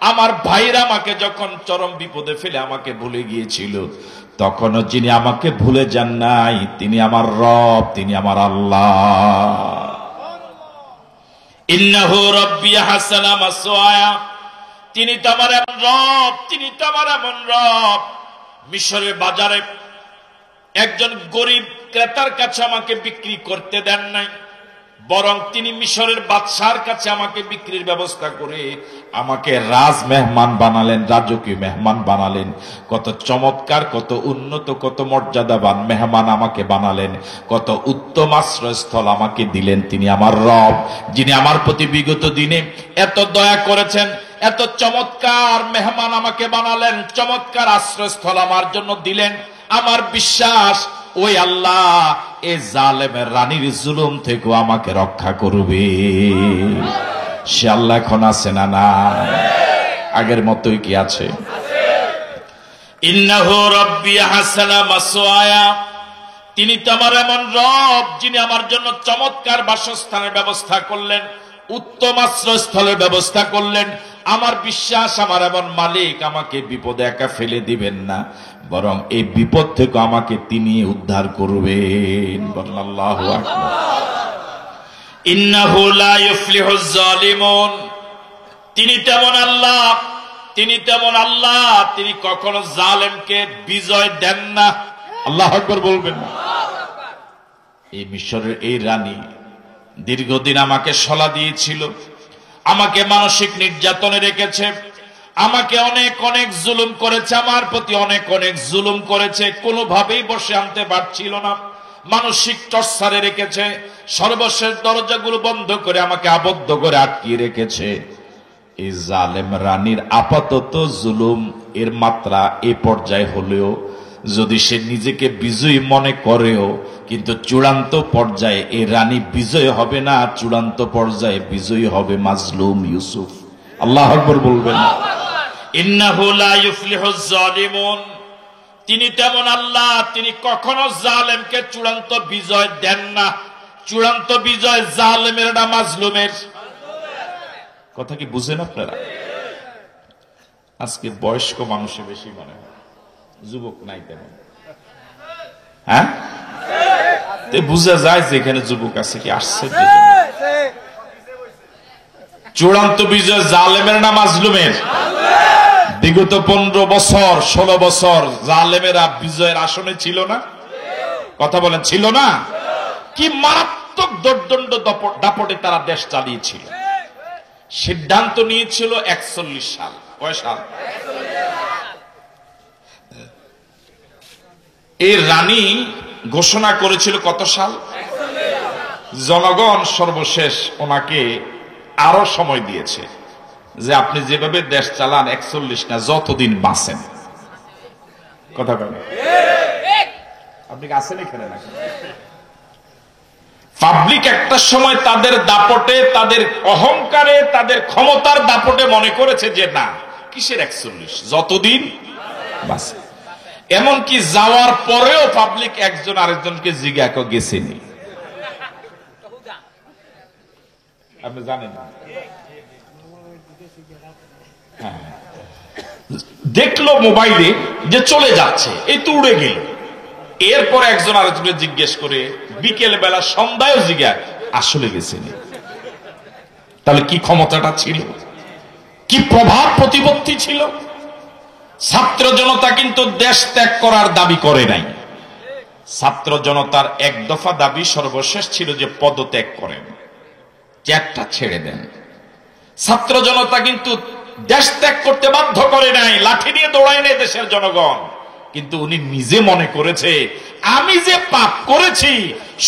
[SPEAKER 1] আমার ভাইরা আমাকে যখন চরম বিপদে ফেলে আমাকে ভুলে গিয়েছিল, তখনও যিনি আমাকে ভুলে যান নাই তিনি আমার রব, তিনি আমার আল্লাহ। ইন্নাহু রাব্বি আহসানা মাসওয়ায়া, তিনি তো আমার এমন রব, তিনি তো আমার এমন রব। মিশরের বাজারে একজন গরিব ক্রেতার কাছে আমাকে বিক্রি করতে দেন নাই, বরং তিনি মিশরের বাদশার কাছে আমাকে বিক্রির ব্যবস্থা করে আমাকে রাজ মেহমান বানালেন, রাজকীয় মেহমান বানালেন। কত চমৎকার, কত উন্নত, কত মর্যাদাবান মেহমান আমাকে বানালেন, কত উত্তম আশ্রয়স্থল আমাকে দিলেন। তিনি আমার রব, যিনি আমার প্রতি বিগত দিনে এত দয়া করেছেন, এত চমৎকার মেহমান আমাকে বানালেন, চমৎকার আশ্রয়স্থল আমার জন্য দিলেন। আমার বিশ্বাস ওই আল্লাহ এই জালেমের রানীর জুলুম থেকে আমাকে রক্ষা করবে। সে আল্লাহ এখন আছে না? না, আগের মতোই কি আছে? ইন্নাহু রাব্বি আহসানা মাসওয়ায়া, তিনি তো আমার এমন রব যিনি আমার জন্য চমৎকার বাসস্থানের ব্যবস্থা করলেন, উত্তম আশ্রয়স্থলের ব্যবস্থা করলেন। আমার বিশ্বাস আমার এমন মালিক আমাকে বিপদে একা ফেলে দিবেন না, বরং এই বিপদ থেকে আমাকে তিনি উদ্ধার করবেন। বলেন আল্লাহু আকবার। ইন্নাহু লা ইউফলিহুজ জালিমুন, তিনি তেমন আল্লাহ, তিনি তেমন আল্লাহ, তিনি কখনো জালেমকে বিজয় দেন না। আল্লাহু আকবার বলবেন না? এই মিশরের এই রানী দীর্ঘদিন আমাকে সলা দিয়েছিল, আমাকে মানসিক নির্যাতনে রেখেছে, আমাকে অনেক অনেক জুলুম করেছে, আমার প্রতি অনেক অনেক জুলুম করেছে, কোনোভাবেই বসে আনতে পারছিল না, মানসিক টর্চারে রেখেছে, সর্বশেষ দরজাগুলো বন্ধ করে আমাকে আবদ্ধ করে আটকিয়ে রেখেছে। এই জালেম রানীর আপাতত জুলুম এর মাত্রা এ পর্যায়ে হলেও, যদি সে নিজেকে বিজয়ী মনে করেও, কিন্তু চূড়ান্ত পর্যায়ে এই রানী বিজয় হবে না, চূড়ান্ত পর্যায়ে বিজয়ী হবে মাজলুম ইউসুফ। আল্লাহু আকবার বলবেন। ইন্নাহু লা ইউফলিহুজ জালিমুন, তিনি তেমন আল্লাহ, তিনি কখনো জালেমকে চূড়ান্ত বিজয় দেন না। চূড়ান্ত বিজয় জালেমের না মাজলুমের? কথা কি বুঝেন আপনারা? আজকে বয়স্ক মানুষে বেশি মনে হয়, যুবক নাই তেমন। হ্যাঁ, বুঝা যায় যে এখানে যুবক আছে, কি আসছে? চূড়ান্ত বিজয় জালেমের না মাজলুমের? বিগত 15 বছর 16 বছর জালেমেরা বিজয়ের আসনে ছিল না? কথা বলেন, ছিল না? কি মারাত্মক দোর্দণ্ড দাপটে তারা দেশ চালিয়েছিল। সিদ্ধান্ত নিয়েছিল 41 সাল। কয় সাল? এই রানী ঘোষণা করেছিল কত সাল? জনগণ সর্বশেষ ওনাকে আরো সময় দিয়েছে যে আপনি যেভাবে দেশ চালান 41 না, যতদিন বাঁচেন। কথা বলেন, আপনি আছেন এখানে না? পাবলিক একটা সময় তাদের দাপটে, তাদের অহংকারে, তাদের ক্ষমতার দাপটে মনে করেছে যে না, কিসের 41, যতদিন বাঁচে। এমনকি যাওয়ার পরেও পাবলিক একজন আরেকজনকে জিজ্ঞাসা গেছেনি। আপনি জানেন না? দেখলো মোবাইলে যে চলে যাচ্ছে, এই তো উড়ে গেল। এরপর একজন আরেকজনকে জিজ্ঞেস করে, বিকেল বেলা সন্ধ্যায় জিজ্ঞাসা, আসলে গেছে না? তাহলে কি ক্ষমতাটা ছিল, কি প্রভাব প্রতিপত্তি ছিল? ছাত্র জনতা কিন্তু দেশ ত্যাগ করার দাবি করে নাই। ছাত্র জনতার এক দফা দাবি সর্বশেষ ছিল যে পদত্যাগ করেন, ত্যাগটা ছেড়ে দেন। ছাত্র জনতা কিন্তু দেশ ত্যাগ করতে বাধ্য করে নাই, লাঠি নিয়ে দৌড়ায় নেই দেশের জনগণ। কিন্তু উনি নিজে মনে করেছে, আমি যে পাপ করেছি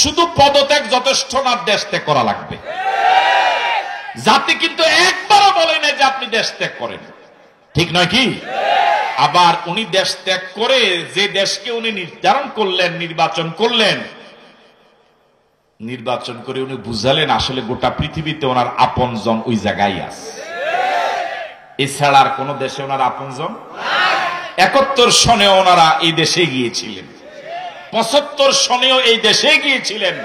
[SPEAKER 1] শুধু পদত্যাগ যথেষ্ট না, দেশ ত্যাগ করা লাগবে। জাতি কিন্তু একবারও বলে না যে আপনি দেশ ত্যাগ করেন, ঠিক নয় কি? আবার উনি দেশ ত্যাগ করে যে দেশকে উনি নির্ধারণ করলেন, নির্বাচন করে উনি বুঝালেন আসলে গোটা পৃথিবীতে ওনার আপনজন ওই জায়গায় আছে, এছাড়া আর কোন দেশে ওনার আপনজন। 71 সনে ওনারা এই দেশে গিয়েছিলেন, 75 সনেও এই দেশে গিয়েছিলেন,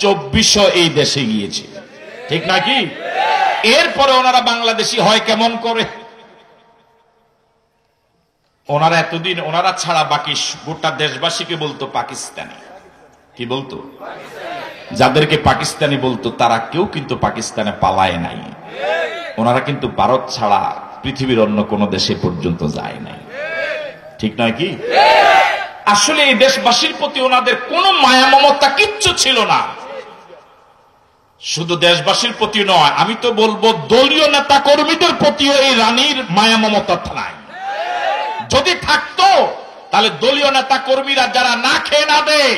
[SPEAKER 1] 2400 এই দেশে গিয়েছিলেন, ঠিক নাকি? এরপরে ওনারা বাংলাদেশি হয় কেমন করে? ওনারা এতদিন ওনারা ছাড়া বাকি গোটা দেশবাসীকে বলতো পাকিস্তানি। কি বলতো? যাদেরকে পাকিস্তানি বলতো তারা কেউ কিন্তু পাকিস্তানে পালায় নাই। ওনারা কিন্তু ভারত ছাড়া পৃথিবীর অন্য কোন দেশে পর্যন্ত যায় নাই, ঠিক নয় কি? আসলে এই দেশবাসীর প্রতি ওনাদের কোনো মায়া মমতা কিচ্ছু ছিল না। শুধু দেশবাসীর প্রতি নয়, আমি তো বলবো দলীয় নেতা কর্মীদের প্রতিও এই রানীর মায়া মমতা নাই। যদি থাকতো তাহলে দলীয় নেতা কর্মীরা যারা না খেয়ে না দেয়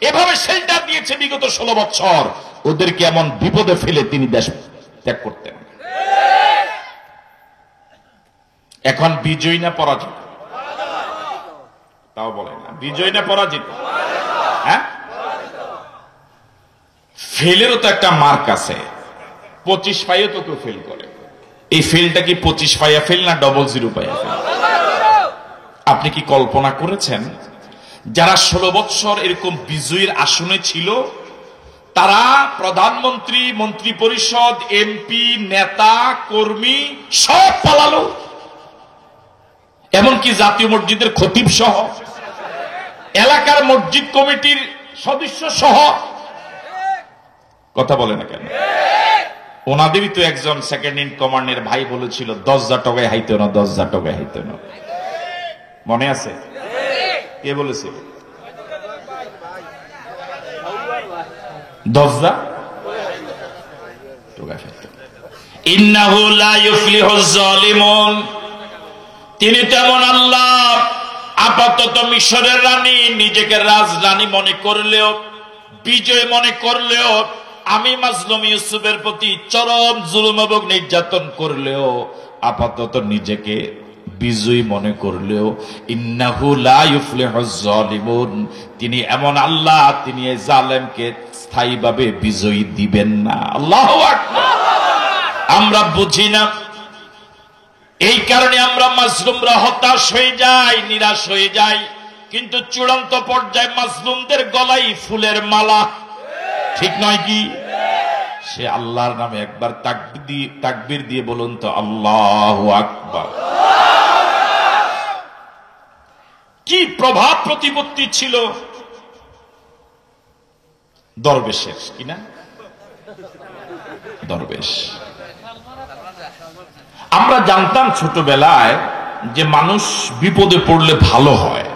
[SPEAKER 1] এভাবে শেল্টার দিয়েছে বিগত 16 বছর, ওদেরকে এমন বিপদে ফেলে তিনি দেশ ত্যাগ করতেন। এখন বিজয়ী না পরাজিত? তাও বলে না, বিজয়ী না পরাজিত? হ্যাঁ, ফেলেরও তো একটা মার্ক আছে। 25 পাইও তো কেউ ফেল করে। এই ফেলটা কি 25 পাইয়া ফেল না 00 পাইয়া ফেল? আপনি কি কল্পনা করেছেন যারা 16 বছর এরকম বিজয়ীর আসনে ছিল তারা প্রধানমন্ত্রী, মন্ত্রী পরিষদ, এমপি, নেতা, কর্মী সব পালালো, এমনকি জাতীয় মসজিদের খতিব সহ, এলাকার মসজিদ কমিটির সদস্য সহ। কথা বলে না কেন? ওনাদেরই তো একজন সেকেন্ড ইন কমান্ডের ভাই বলেছিল 10,000 টাকায় হাইতে না, 10,000 টাকায় হাইতে না। মনে আছে? কে বলেছিল? 10,000 টাকা হাইতে। ইন্নাহু লা ইউফলিহুজ জালিমুন, তিনি তেমন আল্লাহ। আপাতত মিশরের রানী নিজেকে রাজরানী মনে করলেও, বিজয় মনে করলেও, আমি মাজলুম ইউসুফের প্রতি চরম জুলুম এবং নির্যাতন করলেও, আপাতত নিজেকে বিজয়ী মনে করলেও, ইন্নাহু লা ইউফলিহুজ জালিমুন, তিনি এমন আল্লাহ, তিনি এই জালেমকে স্থায়ীভাবে বিজয়ী দিবেন না। আল্লাহু আকবার। আমরা বুঝি না, এই কারণে আমরা মাজলুমরা হতাশ হয়ে যাই, নিরাশ হয়ে যাই। কিন্তু চূড়ান্ত পর্যায়ে মাজলুমদের গলায় ফুলের মালা, ঠিক নয় কি? সে আল্লাহর নামে একবার তাকবীর দিয়ে বলুন তো, আল্লাহু আকবার। কি প্রভাব প্রতিপত্তি ছিল দরবেশের, কিনা? দরবেশ। আমরা জানতাম ছোটবেলায় যে মানুষ বিপদে পড়লে ভালো হয়।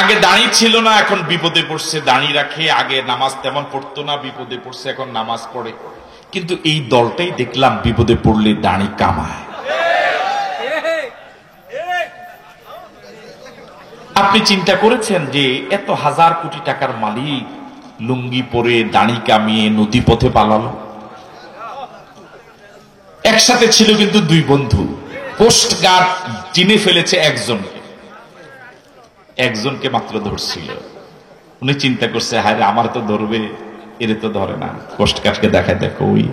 [SPEAKER 1] আগে দাঁড়ি ছিল না, এখন বিপদে পড়ছে দাঁড়ি রাখে। আগে নামাজ তেমন পড়তো না, বিপদে পড়ছে এখন নামাজ পড়ে। কিন্তু এই দলটাই দেখলাম বিপদে পড়লে দাঁড়ি কামায়। আপনি চিন্তা করেছেন যে এত হাজার কোটি টাকার মালিক লুঙ্গি পরে দাঁড়ি কামিয়ে নদী পথে পালালো? একসাথে ছিল কিন্তু দুই বন্ধু, কোস্ট গার্ড চিনে ফেলেছে একজনকে মাত্র ধরছিল। উনি চিন্তা করছে, হায় আমার তো ধরবে, এর তো ধরে না, কোস্ট গার্ডকে দেখায়, দেখো ওই।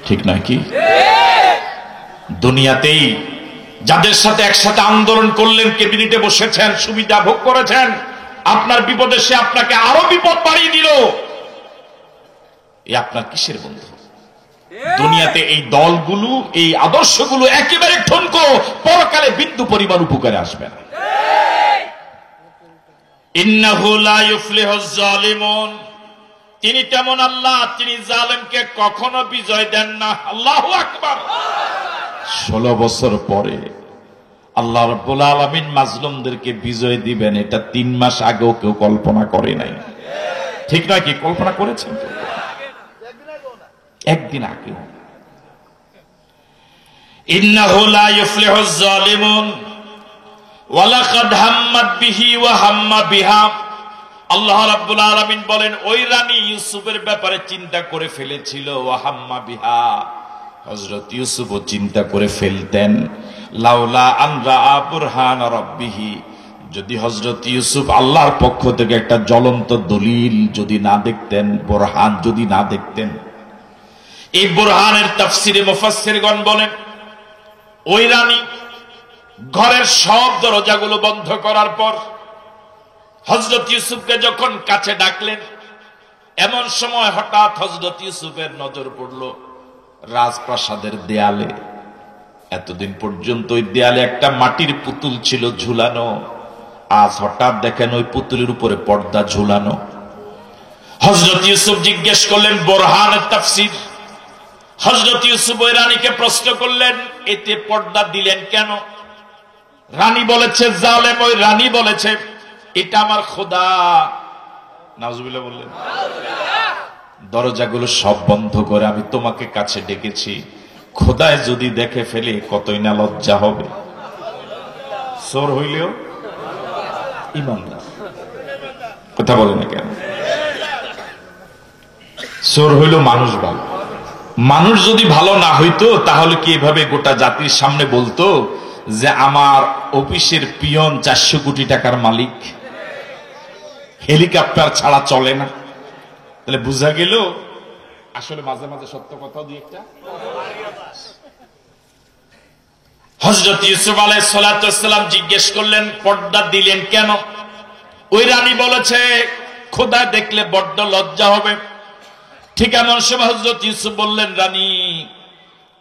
[SPEAKER 1] ঠিক নয় কি? দুনিয়াতেই যাদের সাথে একসাথে আন্দোলন করলেন, ক্যাবিনেটে বসেছেন, সুবিধা ভোগ করেছেন, আপনার বিপদে সে আপনাকে আরো বিপদ বাড়িয়ে দিল। এই আপনার কিসের বন্ধু? দুনিয়াতে এই দলগুলো, এই আদর্শগুলো একেবারে ঠনকো, পরকালে বিন্দু পরিমাণ উপকারে আসবে না। ইন্নাহু লা ইউফলিহুজ জালিমুন, তিনি তেমন আল্লাহ, তিনি জালেমকে কখনো বিজয় দেন না। আল্লাহু আকবার। 16 বছর পরে আল্লাহ রাব্বুল আলামিন মাজলুমদেরকে বিজয় দিবেন, এটা 3 মাস আগেও কেউ কল্পনা করে নাই। ঠিক নয় কি? কল্পনা করেছেন? একদিন আগেও। ইন্নাহু লা ইউফলিহুজ জালিমুন ওয়ালাকাদ হাম্মাত বিহি ওয়া হাম্মা বিহা। আল্লাহ রাব্বুল আলামিন বলেন, ওই রানী ইউসুফের ব্যাপারে চিন্তা করে ফেলেছিল। ওয়া হাম্মা বিহা, হযরত ইউসুফও চিন্তা করে ফেলতেন। লাউলা আন রাআ বুরহান রাব্বিহি, যদি হযরত ইউসুফ আল্লাহর পক্ষ থেকে একটা জ্বলন্ত দলিল যদি না দেখতেন, বুরহান যদি না দেখতেন। এই বুরহানের তাফসিরে মুফাসসিরগণ বলেন, ওই রানী ঘরের সব দরজাগুলো বন্ধ করার পর হযরত ইউসুফকে যখন কাছে ডাকলেন, এমন সময় হঠাৎ হযরত ইউসুফের নজর পড়ল রাজপ্রাসাদের দেয়ালে। এতদিন পর্যন্ত ওই দেয়ালে একটা মাটির পুতুল ছিল ঝুলানো, আজ হঠাৎ দেখেন ওই পুতুলের উপরে পর্দা ঝুলানো। হযরত ইউসুফ জিজ্ঞেস করলেন বুরহানের তাফসীর। হযরত ইউসুফ ওই রানীকে প্রশ্ন করলেন, এতে পর্দা দিলেন কেন? রানী বলেছে, জালেম ওই রানী বলেছে, এটা আমার খোদা। নাউজুবিল্লাহ বললেন। দরজাগুলো সব বন্ধ করে আমি তোমাকে কাছে ডেকেছি, খোদায় যদি দেখে ফেলে কতই না লজ্জা হবে। চোর হইলেও ইমানদার। কথা বলে না কেন? চোর হইল মানুষ ভালো। মানুষ যদি ভালো না হইতো তাহলে কি এভাবে গোটা জাতির সামনে বলতো যে আমার অফিসের পিয়ন 400 কোটি টাকার মালিক, হেলিকপ্টার ছাড়া চলে না? তাহলে বুঝা গেল আসলে মাঝে মাঝে সত্য কথা দুই একটা। হযরত ইউসুফ আলাইহিস সালাতু ওয়াস সালাম জিজ্ঞেস করলেন, পর্দা দিলেন কেন? ওই রানী বলেছে, খোদা দেখলে বড্ড লজ্জা হবে। ঠিক এমন সময় হযরত ইউসুফ বললেন, রানী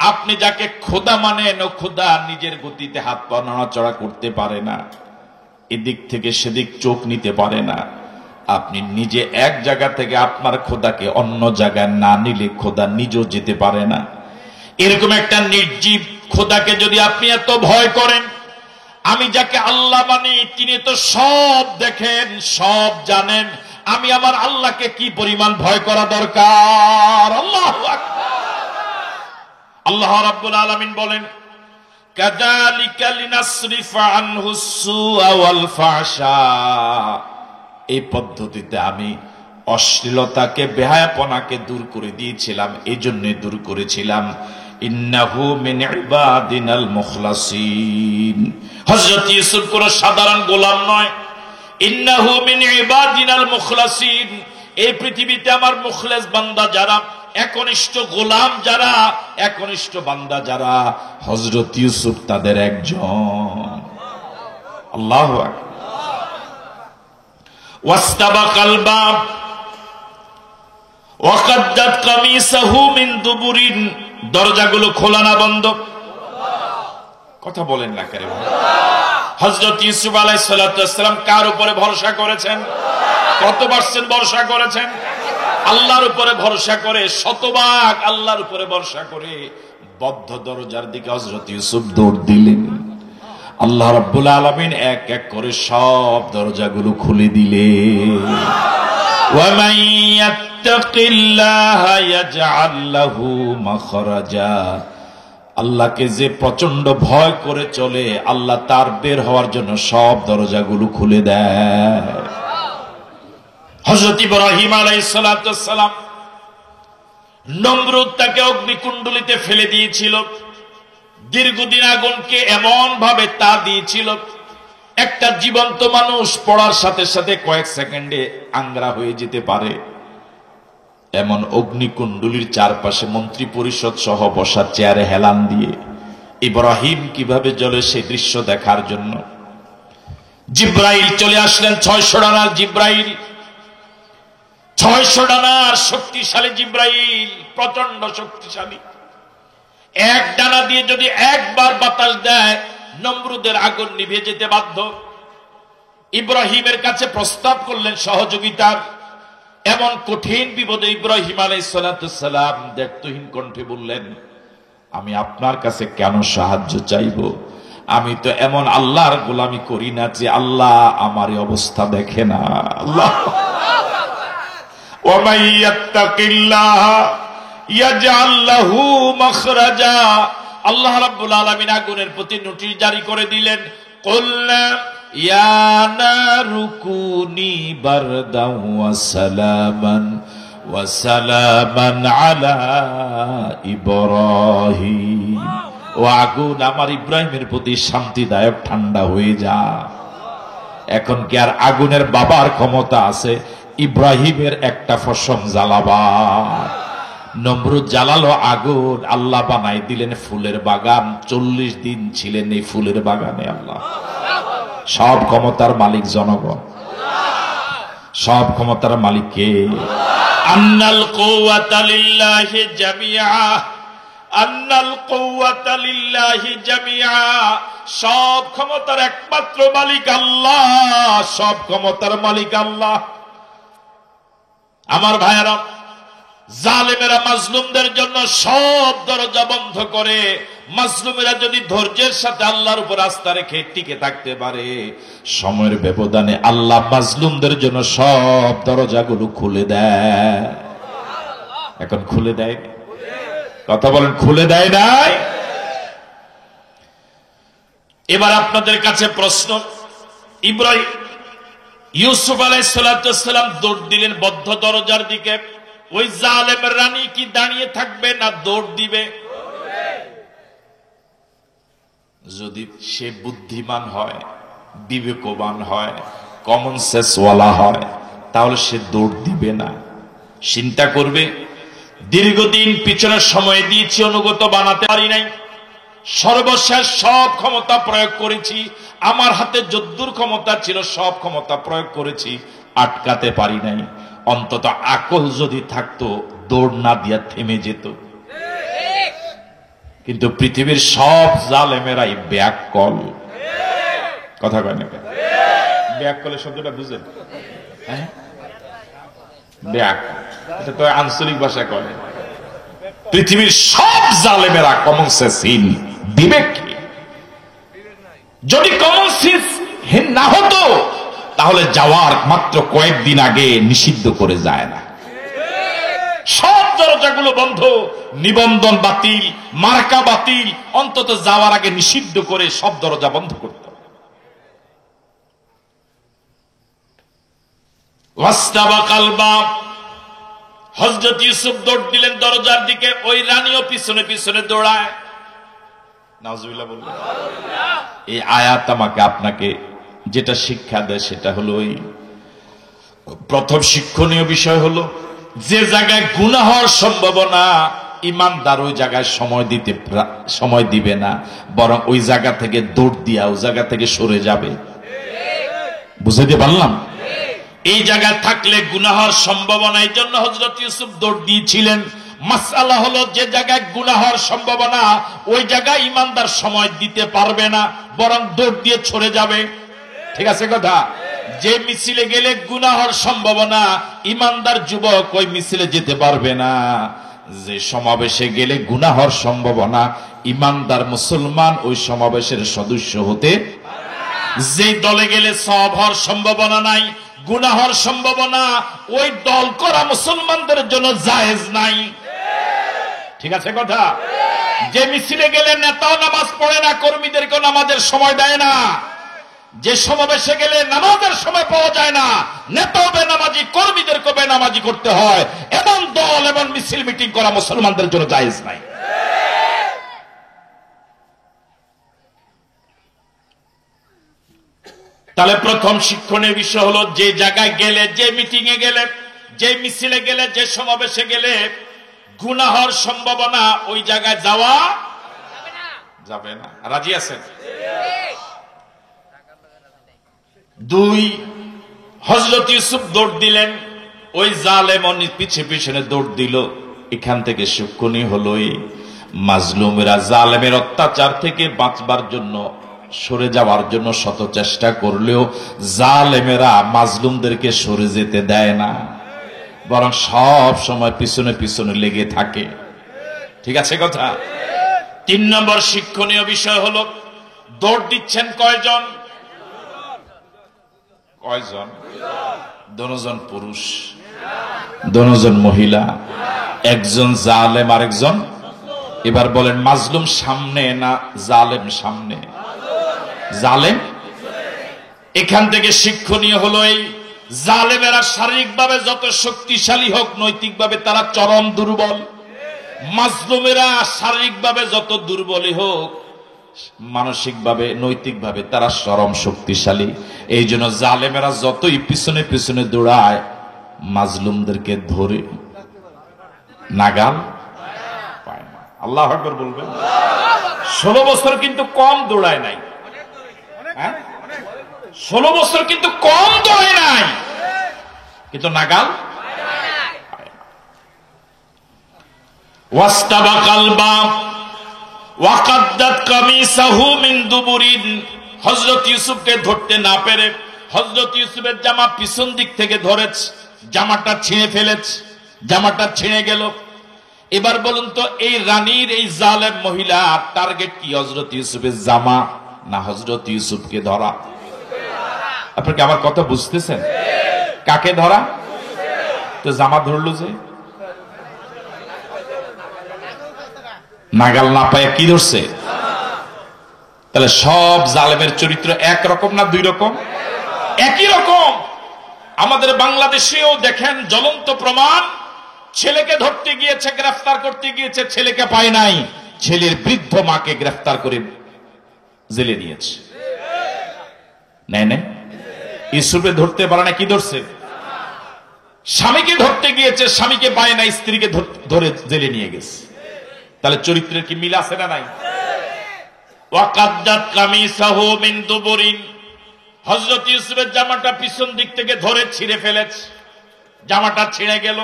[SPEAKER 1] আপনি যাকে খোদা মানেন, ও খোদা নিজের গতিতে হাত পা নড়াচড়া করতে পারে না, এদিক থেকে সেদিক চোখ নিতে পারে না। আপনি নিজে এক জায়গা থেকে আপনার খোদাকে অন্য জায়গায় না নিলে খোদা নিজেও যেতে পারে না। এরকম একটা নির্জীব খোদাকে যদি আপনি এত ভয় করেন, আমি যাকে আল্লাহ মানি তিনি তো সব দেখেন, সব জানেন। আমি আমার আল্লাহকে কি পরিমাণ ভয় করা দরকার। আল্লাহু আকবার। আল্লাহ রাব্বুল আলামিন বলেন, কাযালিকা লিনাসরিফা আনহুস সুআ ওয়াল ফাহশা, এই পদ্ধতিতে আমি অশ্লীলতাকে, বেহায়াপনাকে দূর করে দিয়েছিলাম, এই জন্য দূর করেছিলাম। ইন্নাহু মিন ইবাদিনাল মুখলাসিন, হযরত ইউসুফ কোন সাধারণ গোলাম নয়। ইন্নাহু মিন ইবাদিনাল মুখলাসিন, এই পৃথিবীতে আমার মুখলেস বান্দা যারা, একনিষ্ঠ গোলাম যারা, একনিষ্ঠ বান্দা যারা, হযরত ইউসুফ তাদের একজন। আল্লাহু আকবার। ওয়াস্তাবাকাল বাব ওয়াকাদ্দাত কামিসাহু মিন দুবুরিন, দরজাগুলো খোলা না বন্ধ? কথা বলেন না কেন? হযরত ইউসুফ আলাইহিস সালাতু ওয়াস সালাম কার উপরে ভরসা করেছেন? কত পার্সেন্ট ভরসা করেছেন? আল্লাহর উপরে ভরসা করে, শতভাগ আল্লাহর উপরে ভরসা করে বদ্ধ দরজার দিকে হযরত ইউসুফ দৌড় দিলেন। আল্লাহ রাব্বুল আলামিন এক এক করে সব দরজাগুলো খুলে দিলেন। ওয়া মান ইয়াত্তাকিল্লাহা ইয়াজআল লাহু মাখরাজা, আল্লাহকে যে প্রচন্ড ভয় করে চলে, আল্লাহ তার বের হওয়ার জন্য সব দরজাগুলো খুলে দেয়। হযরত ইব্রাহিম আলাইহিস সালাতু ওয়াস সালাম, নমরুদ তাকে অগ্নিকুণ্ডলিতে ফেলে দিয়েছিল, দীর্ঘদিন আগুনকে এমন ভাবে তা দিয়েছিল, একটা জীবন্ত মানুষ পড়ার সাথে সাথে কয়েক সেকেন্ডে আংরা হয়ে যেতে পারে। এমন অগ্নিকুণ্ডলীর চারপাশে মন্ত্রী পরিষদ সহ বসার চেয়ারে হেলান দিয়ে ইব্রাহিম কিভাবে জ্বলে সেই দৃশ্য দেখার জন্য জিব্রাইল চলে আসলেন। 600 ডানার জিব্রাইল 900 ডানার শক্তিশালী জিব্রাইল, প্রচন্ড শক্তিশালী। এক ডানা দিয়ে যদি একবার বাতাস দেয়, নমরুদের আগুন নিভে যেতে বাধ্য। ইব্রাহিমের কাছে প্রস্তাব করলেন সহযোগিতার। এমন কঠিন বিপদে ইব্রাহিম আলাইহিস সালাম দ্ব্যর্থহীন কণ্ঠে বললেন, আমি আপনার কাছে কেন সাহায্য চাইব? আমি তো এমন আল্লাহর গোলামি করি না যে আল্লাহ আমার অবস্থা দেখে না। আল্লাহ ওয়া মান ইয়াত্তাকিল্লাহ ইয়াজআল লাহু মাখরাজা। আল্লাহ রাব্বুল আলামিন আগুনের প্রতি নোটিশ জারি করে দিলেন, কুলনা ইয়া নারু কুনি বারদাও ওয়া সালামান আলা ইব্রাহিম। ও আগুন, আমার ইব্রাহিমের প্রতি শান্তিদায়ক ঠান্ডা হয়ে যা। এখন কি আর আগুনের বাবার ক্ষমতা আছে ইব্রাহিমের একটা ফসম জ্বালাবার? নমরুদ জ্বালালো আগুন, আল্লাহ বানাই দিলেন ফুলের বাগান। 40 দিন ছিলেন এই ফুলের বাগানে। আল্লাহ সব ক্ষমতার মালিক জনগণ, সব ক্ষমতার মালিক কে? আন্নাল কুওয়াতা লিল্লাহি জামিআ, আন্নাল কুওয়াতা লিল্লাহি জামিআ। সব ক্ষমতার একমাত্র মালিক আল্লাহ, সব ক্ষমতার মালিক আল্লাহ। আমার ভাইয়েরা, জালেমেরা মাজলুমদের জন্য সব দরজা বন্ধ করে। মাজলুমেরা যদি ধৈর্যের সাথে আল্লাহর উপর আস্থা রেখে টিকে থাকতে পারে, সময়ের ব্যবধানে আল্লাহ মাজলুমদের জন্য সব দরজাগুলো খুলে দেয়। এখন খুলে দেয়, কথা বলেন, খুলে দেয় নাই? এবার আপনাদের কাছে প্রশ্ন, ইব্রাহিম ইউসুফ আলাইহিস সালাম দৌড় দিলেন বদ্ধ দরজার দিকে। ওই জালেম রানী কি দাঁড়িয়ে থাকবে না দৌড় দিবে? যদি সে বুদ্ধিমান হয়, বিবেকবান হয়, কমন সেন্স ওয়ালা হয়, তাহলে সে দৌড় দিবে না, চিন্তা করবে দীর্ঘদিন পিছনে সময় দিয়েছি, অনুগত বানাতে পারি নাই, সর্বশেষ সব ক্ষমতা প্রয়োগ করেছি, আমার হাতে যদ্দুর ক্ষমতা ছিল সব ক্ষমতা প্রয়োগ করেছি, আটকাতে পারি নাই। অন্তত আকল যদি থাকতো দৌড় না দিয়া থেমে যেত। কিন্তু পৃথিবীর সব জালেমেরাই ব্যাককল। কথা কয় না? ব্যাককলের শব্দটা বুঝেন? হ্যাঁ, ব্যাক, এটা তো আঞ্চলিক ভাষা কয়। পৃথিবীর সব জালেমেরা কমন সেন্সহীন, বিবেকহীন। যদি কমন সেন্সহীন না হতো তাহলে যাওয়ার মাত্র কয়েকদিন আগে নিষিদ্ধ করে যায় না। সব দরজাগুলো বন্ধ, নিবন্ধন বাতিল, মার্কা বাতিল, অন্তত যাওয়ার আগে নিষিদ্ধ করে সব দরজা বন্ধ করত। ওয়াস্তাবাকাল বাব, হযরত ইউসুফ দৌড় দিলেন দরজার দিকে, ওই রানীও পিছনে পিছনে দৌড়ায়। নাউজুবিল্লাহ বললেন। এই আয়াত আমাকে আপনাকে যেটা শিক্ষা দেয় সেটা হলো, ওই প্রথম শিক্ষণীয় বিষয় হলো, যে জায়গায় গুনাহ হওয়ার সম্ভাবনা, ইমানদার ওই জায়গায় সময় দিবে না, বরং ওই জায়গা থেকে দৌড় দিয়া ওই জায়গা থেকে সরে যাবে। বুঝাইতে পারলাম? এই জায়গায় থাকলে গুনাহ হওয়ার সম্ভাবনা, এই জন্য হযরত ইউসুফ দৌড় দিয়েছিলেন। মাসআলা হলো, যে জায়গায় গুনাহ হওয়ার সম্ভাবনা ওই জায়গায় ইমানদার সময় দিতে পারবে না, বরং দৌড় দিয়ে সরে যাবে। ঠিক আছে কথা? যে মিছিলে গেলে গুনাহ হওয়ার সম্ভাবনা, ইমানদার যুবক ওই মিছিলে যেতে পারবে না। যে সমাবেশে গেলে গুনাহ হওয়ার সম্ভাবনা, ইমানদার মুসলমান ওই সমাবেশের সদস্য হতে। যে দলে গেলে সওয়াব হওয়ার সম্ভাবনা নাই, গুনাহ হওয়ার সম্ভাবনা, ওই দল করা মুসলমানদের জন্য জায়েজ নাই। ঠিক আছে কথা? যে মিছিলে গেলে নেতাও নামাজ পড়ে না, কর্মীদেরকেও নামাজের সময় দেয় না, যে সমাবেশে গেলে নামাজের সময় পাওয়া যায় না, নেতাও বেনামাজি, কর্মীদেরকেও বেনামাজি করতে হয়, এমন দল এবং মিছিল মিটিং করা মুসলমানদের জন্য জায়েজ নাই। তাহলে প্রথম শিক্ষণীয় বিষয় হলো, যে জায়গায় গেলে, যে মিটিং এ গেলে, যে মিছিলে গেলে, যে সমাবেশে গেলে গুনাহ হওয়ার সম্ভাবনা, ওই জায়গায় যাওয়া যাবে না। রাজি আছেন? 2, হযরত ইউসুফ দৌড় দিলেন ওই জালেম পিছে পিছনে দৌড় দিল। এখান থেকে শিক্ষণীয় হলো মাজলুমেরা জালেমের অত্যাচার থেকে বাঁচবার জন্য, সরে যাওয়ার জন্য শত চেষ্টা করলেও জালেমেরা মাজলুমদেরকে সরে যেতে দেয় না, বরং সব সময় পিছনে পিছনে লেগে থাকে। ঠিক আছে কথা? 3 নম্বর শিক্ষণীয় বিষয় হলো, দৌড় দিচ্ছেন কয়জন? কয়জন? দুজন পুরুষ, দুজন মহিলা, একজন জালেম আর একজন। এবার বলেন, মাজলুম সামনে না জালেম সামনে? জালেম। এখান থেকে শিক্ষণীয় হলো, এই জালেমেরা শারীরিকভাবে যত শক্তিশালী হোক, নৈতিকভাবে তারা চরম দুর্বল। মাজলুমেরা শারীরিকভাবে যত দুর্বলই হোক, মানসিকভাবে নৈতিকভাবে তারা চরম শক্তিশালী। এই জন্য জালেমেরা যতই পিছনে পিছনে দৌড়ায়, মাজলুমদেরকে ধরে নাগাল পায় না। আল্লাহু আকবার বলবেন। 16 বছর কিন্তু কম দৌড়ায় নাই। 16 বছর কিন্তু কম দৌড়ায় নাই, কিন্তু নাগাল। ওয়াস্তাবাকাল বাব ওয়াকাদ্দাত কামিসাহু মিন দুবুরিন। হযরত ইউসুফকে ধরতে না পেরে হযরত ইউসুফের জামা পিছন দিক থেকে ধরেছে, জামাটা ছিঁড়ে ফেলেছে, জামাটা ছিঁড়ে গেল। এবার বলুন তো, এই রানীর এই জালেম মহিলা টার্গেট কি? হযরত ইউসুফের জামা না হযরত ইউসুফকে ধরা? আপনি কি আমার কথা বুঝতেছেন? কাকে ধরা? তো জামা ধরলো যে, নাগাল না পায় কি ধরছে? তাহলে সব জালেমের চরিত্র একরকম না দুই রকম? একই রকম। আমাদের বাংলাদেশেও দেখেন জ্বলন্ত প্রমাণ, ছেলেকে ধরতে গিয়েছে, গ্রেফতার করতে গিয়েছে, ছেলেকে পায় নাই, ছেলের বৃদ্ধ মাকে গ্রেফতার করে জেলে নিয়েছে। নেই নেই, ইউসুফে ধরতে পারে না, কি ধরছে? স্বামীকে ধরতে গিয়েছে, স্বামীকে পায় নাই, স্ত্রীকে ধরে জেলে নিয়ে গেছে। তাহলে চরিত্রের কি মিল আছে না নাই? ওয়াকাদ্দাত কামিসাহু মিন দুবুরিন। হযরত ইউসুফের জামাটা পিছন দিক থেকে ধরে ছিঁড়ে ফেলেছে, জামাটা ছিঁড়ে গেল।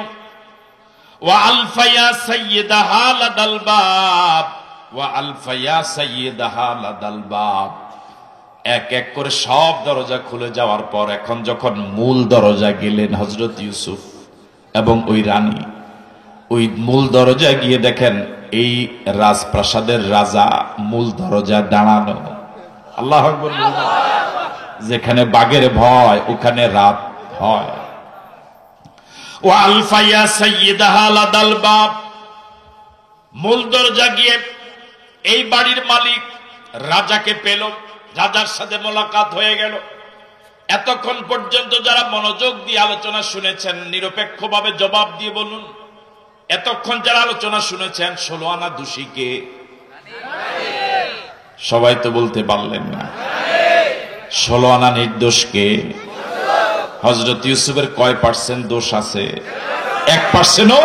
[SPEAKER 1] ওয়া আলফায়া সাইয়্যিদাহা লাদাল বাব ওয়া আলফায়া সাইয়্যিদাহা লাদাল বাব। এক এক করে সব দরজা খুলে যাওয়ার পর এখন যখন মূল দরজা গেলেন হযরত ইউসুফ এবং ওই রানী, ওই মূল দরজা গিয়ে দেখেন এই রাজপ্রাসাদের রাজা মূল দরজা দাঁড়ানো। আল্লাহু আকবার। যেখানে বাঘের ভয় ওখানে রাত হয়। ওয়া আলফায়া সাইয়্যিদাহা লাদাল বাব। মূল দরজা গিয়ে এই বাড়ির মালিক রাজাকে পেল, রাজার সাথে মোলাকাত হয়ে গেল। এতক্ষণ পর্যন্ত যারা মনোযোগ দিয়ে আলোচনা শুনেছেন, নিরপেক্ষভাবে জবাব দিয়ে বলুন, এতক্ষণ যারা আলোচনা শুনেছেন 16 আনা দোষী কে? সবাই তো বলতে পারলেন না। 16 আনা নির্দোষ কে? হযরত ইউসুফের কয় পার্সেন্ট দোষ আছে? 1%ও।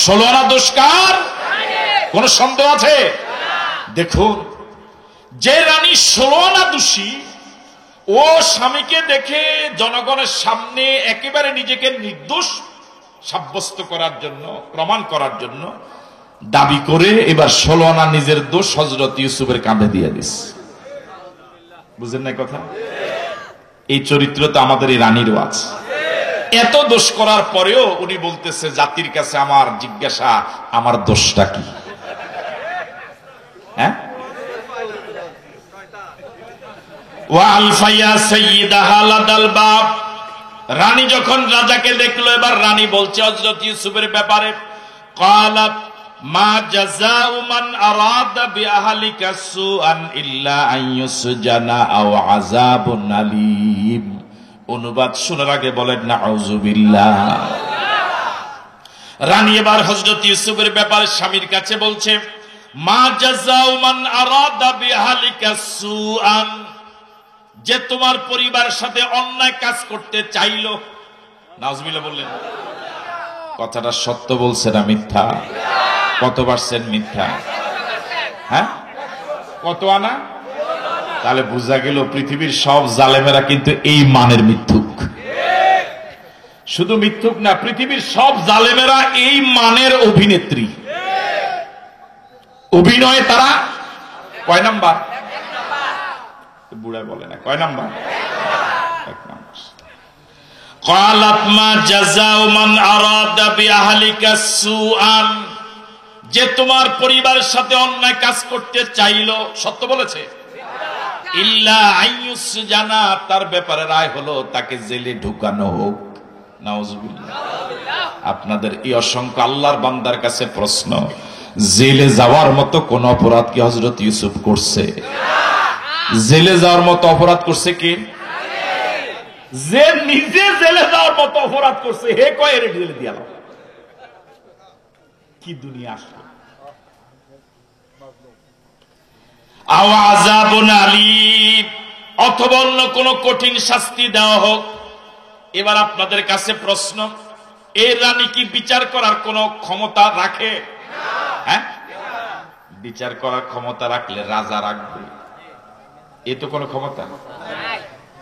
[SPEAKER 1] 16 আনা দোষ কার? কোন সন্দেহ আছে? দেখুন, যে রানী 16 আনা দোষী, ও স্বামীকে দেখে জনগণের সামনে একেবারে নিজেকে নির্দোষ সাব্যস্ত করার জন্য, প্রমাণ করার জন্য দাবি করে এবার 16 আনা নিজের দোষ হযরত ইউসুফের কাঁধে দিয়ে দিস। বুঝেন না কথা? এই চরিত্র তো আমাদের এই রানীরও আছে। এত দোষ করার পরেও উনি বলতেছে, জাতির কাছে আমার জিজ্ঞাসা, আমার দোষটা কি? হ্যাঁ? ওয়া আলফায়া সাইয়্যিদাহা লাদাল বাব। রানী যখন রাজাকে দেখলো, এবার রানী বলছে হযরত ইউসুফের ব্যাপারে, ক্বালাত মা জাযাউ মান আরাদা বিআহলিকা সুআন ইল্লা আন ইউসজানা আও আযাবুন আলীম। অনুবাদ শোনার আগে বলেন নাউযুবিল্লাহ। রানী এবার হযরত ইউসুফের ব্যাপারে স্বামীর কাছে বলছে, মা জাযাউ মান আরাদা বিআহলিকা সুআন। যে তোমার পরিবারের সাথে অন্যায় কাজ করতে চাইলো। নাউজুবিল্লাহ বললেন। কথাটা সত্য বলছে না মিথ্যা? কত পার্সেন্ট মিথ্যা? হ্যাঁ, কত আনা? তাহলে বোঝা গেল পৃথিবীর সব জালেমেরা কিন্তু এই মানের মিথ্যুক। শুধু মিথ্যুক না, পৃথিবীর সব জালেমেরা এই মানের অভিনেত্রী। অভিনয়ে তারা কয় নাম্বার? বুড়া বলে না, কয় নাম্বার? এক নাম্বার। ক্বালাত মা জাযাউ মান আরাদা বিআহলিকা সুআন, যে তোমার পরিবারের সাথে অন্যায় কাজ করতে চাইলো, সত্য বলেছে, ইল্লা আইয়ুসজানা, তার ব্যাপারে রায় হলো তাকে জেলে ঢুকানো হোক। নাউজুবিল্লাহ। আপনাদের এই অসংখ্য আল্লাহর বান্দার কাছে প্রশ্ন, জেলে যাওয়ার মতো কোন অপরাধ কি হযরত ইউসুফ করছে? জেলে যাওয়ার মতো অপরাধ করছে কি? যে নিজে জেলে যাওয়ার মতো অপরাধ করছে হে কয় এর জেলে দিয়া দাও। কি দুনিয়া আসলো। আযাবুন আলীম, অথবা অন্য কোন কঠিন শাস্তি দেওয়া হোক। এবার আপনাদের কাছে প্রশ্ন, এই রানী কি বিচার করার কোন ক্ষমতা রাখে? হ্যাঁ, বিচার করার ক্ষমতা রাখলে রাজা রাখবে, এ তো কোনো ক্ষমতা।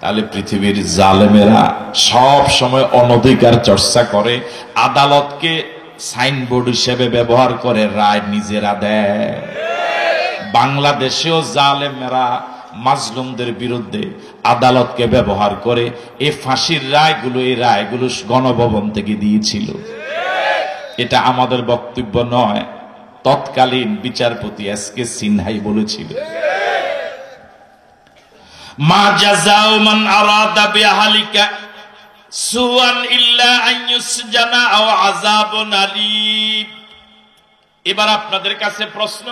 [SPEAKER 1] তাহলে পৃথিবীর জালেমেরা সব সময় অনধিকার চর্চা করে, আদালতকে সাইনবোর্ড হিসেবে ব্যবহার করে, রায় নিজেরা দেয়। বাংলাদেশেও জালেমেরা মাজলুমদের বিরুদ্ধে আদালতকে ব্যবহার করে এই ফাঁসির রায়গুলো, এই রায়গুলো গণভবন থেকে দিয়েছিল। এটা আমাদের বক্তব্য নয়, তৎকালীন বিচারপতি এসকে সিনহাই বলেছিল। মা জাযাউ মান আরাদা বিআহলিকা সুআন ইল্লা আন ইউসজানা আও আযাবুন আলীম। এবার আপনাদের কাছে প্রশ্ন,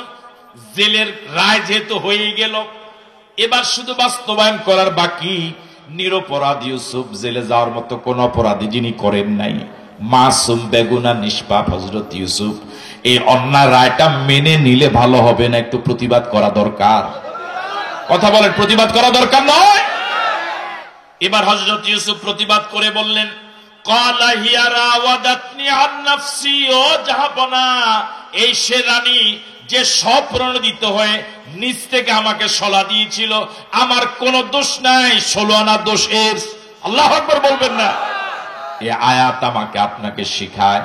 [SPEAKER 1] জেলের রায় যেহেতু হয়ে গেল, এবার শুধু বাস্তবায়ন করার বাকি। নিরপরাধ ইউসুফ, জেলে যাওয়ার মতো কোন অপরাধী যিনি করেন নাই, মাসুম বেগুনা নিষ্পাপ হযরত ইউসুফ, এই অন্যায় রায়টা মেনে নিলে ভালো হবে না, একটু প্রতিবাদ করা দরকার। কথা বলেন, প্রতিবাদ করা দরকার নয়? এবার হযরত ইউসুফ প্রতিবাদ করে বললেন, ক্বালা হিয়া রাওয়াদাতনি আন নাফসি, ও জাহাপনা, এই সে রানী যে স্বপ্রণোদিত হয়ে নিজ থেকে আমাকে সলা দিয়েছিল, আমার কোন দোষ নাই, 16 আনা দোষ এর। আল্লাহু আকবার বলবেন না? এই আয়াত আমাকে আপনাকে শিখায়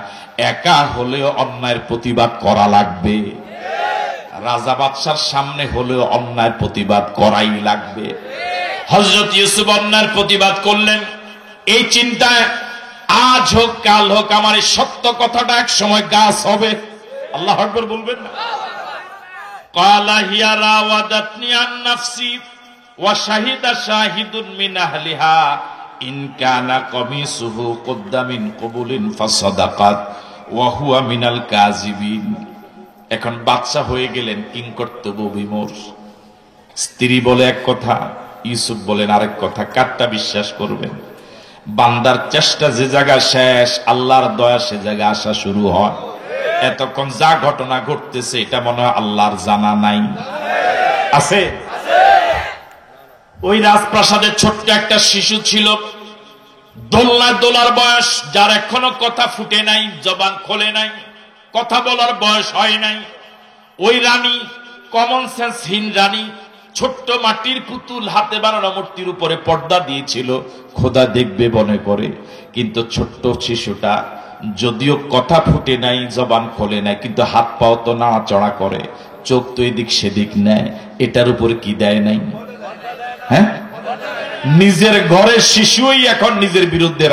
[SPEAKER 1] একা হলেও অন্যায়ের প্রতিবাদ করা লাগবে, রাজা বাদশার সামনে হলেও অন্যায়ের প্রতিবাদ করাই লাগবে। হযরত ইউসুফ অন্যায়ের প্রতিবাদ করলেন এই চিন্তায়, আজ হোক কাল হোক আমার এই সত্য কথাটা এক সময় গাছ হবে। আল্লাহু আকবার বলবেন না? ক্বালা হিয়া রাওয়াদাতনি আন নাফসি ওয়া শাহিদা শাহিদুন মিন আহলিহা ইন কানা কমিসুহু কুদ্দা মিন কুবুলিন ফাসাদাকাত ওয়া হুয়া মিনাল কাযিবিন। এখন বাদশা হয়ে গেলেন, কিংকর্তব্য বিমূঢ়। স্ত্রী বলে এক কথা, ইউসুফ বলেন আরেক কথা, কারটা বিশ্বাস করবেন? বান্দার চেষ্টা যে জায়গা শেষ, আল্লাহর দয়া সে জায়গা আসা শুরু হয়। এতক্ষণ যা ঘটনা ঘটতেছে এটা মনে হয় আল্লাহর জানা নাই, আছে? ওই রাজপ্রাসাদের ছোট্ট একটা শিশু ছিল, দোলনায় দোলার বয়স, যার এখনো কথা ফুটে নাই, জবান খোলে নাই, কথা বলার বয়স হয় নাই। ওই রানী, কমন সেন্সহীন রানী, ছোট্ট মাটির পুতুল, হাতে বানানো মূর্তির উপরে পর্দা দিয়েছিল, খোদা দেখবে মনে করে। কিন্তু ছোট্ট শিশুটা যদিও কথা ফুটে নাই, জবান খোলে নাই, কিন্তু হাত পাও তো নাড়াচড়া করে, চোখ তো এদিক সেদিক নেয়, এটার উপরে কি দেয় নাই? হ্যাঁ, নিজের ঘরের শিশুই এখন নিজের বিরুদ্ধে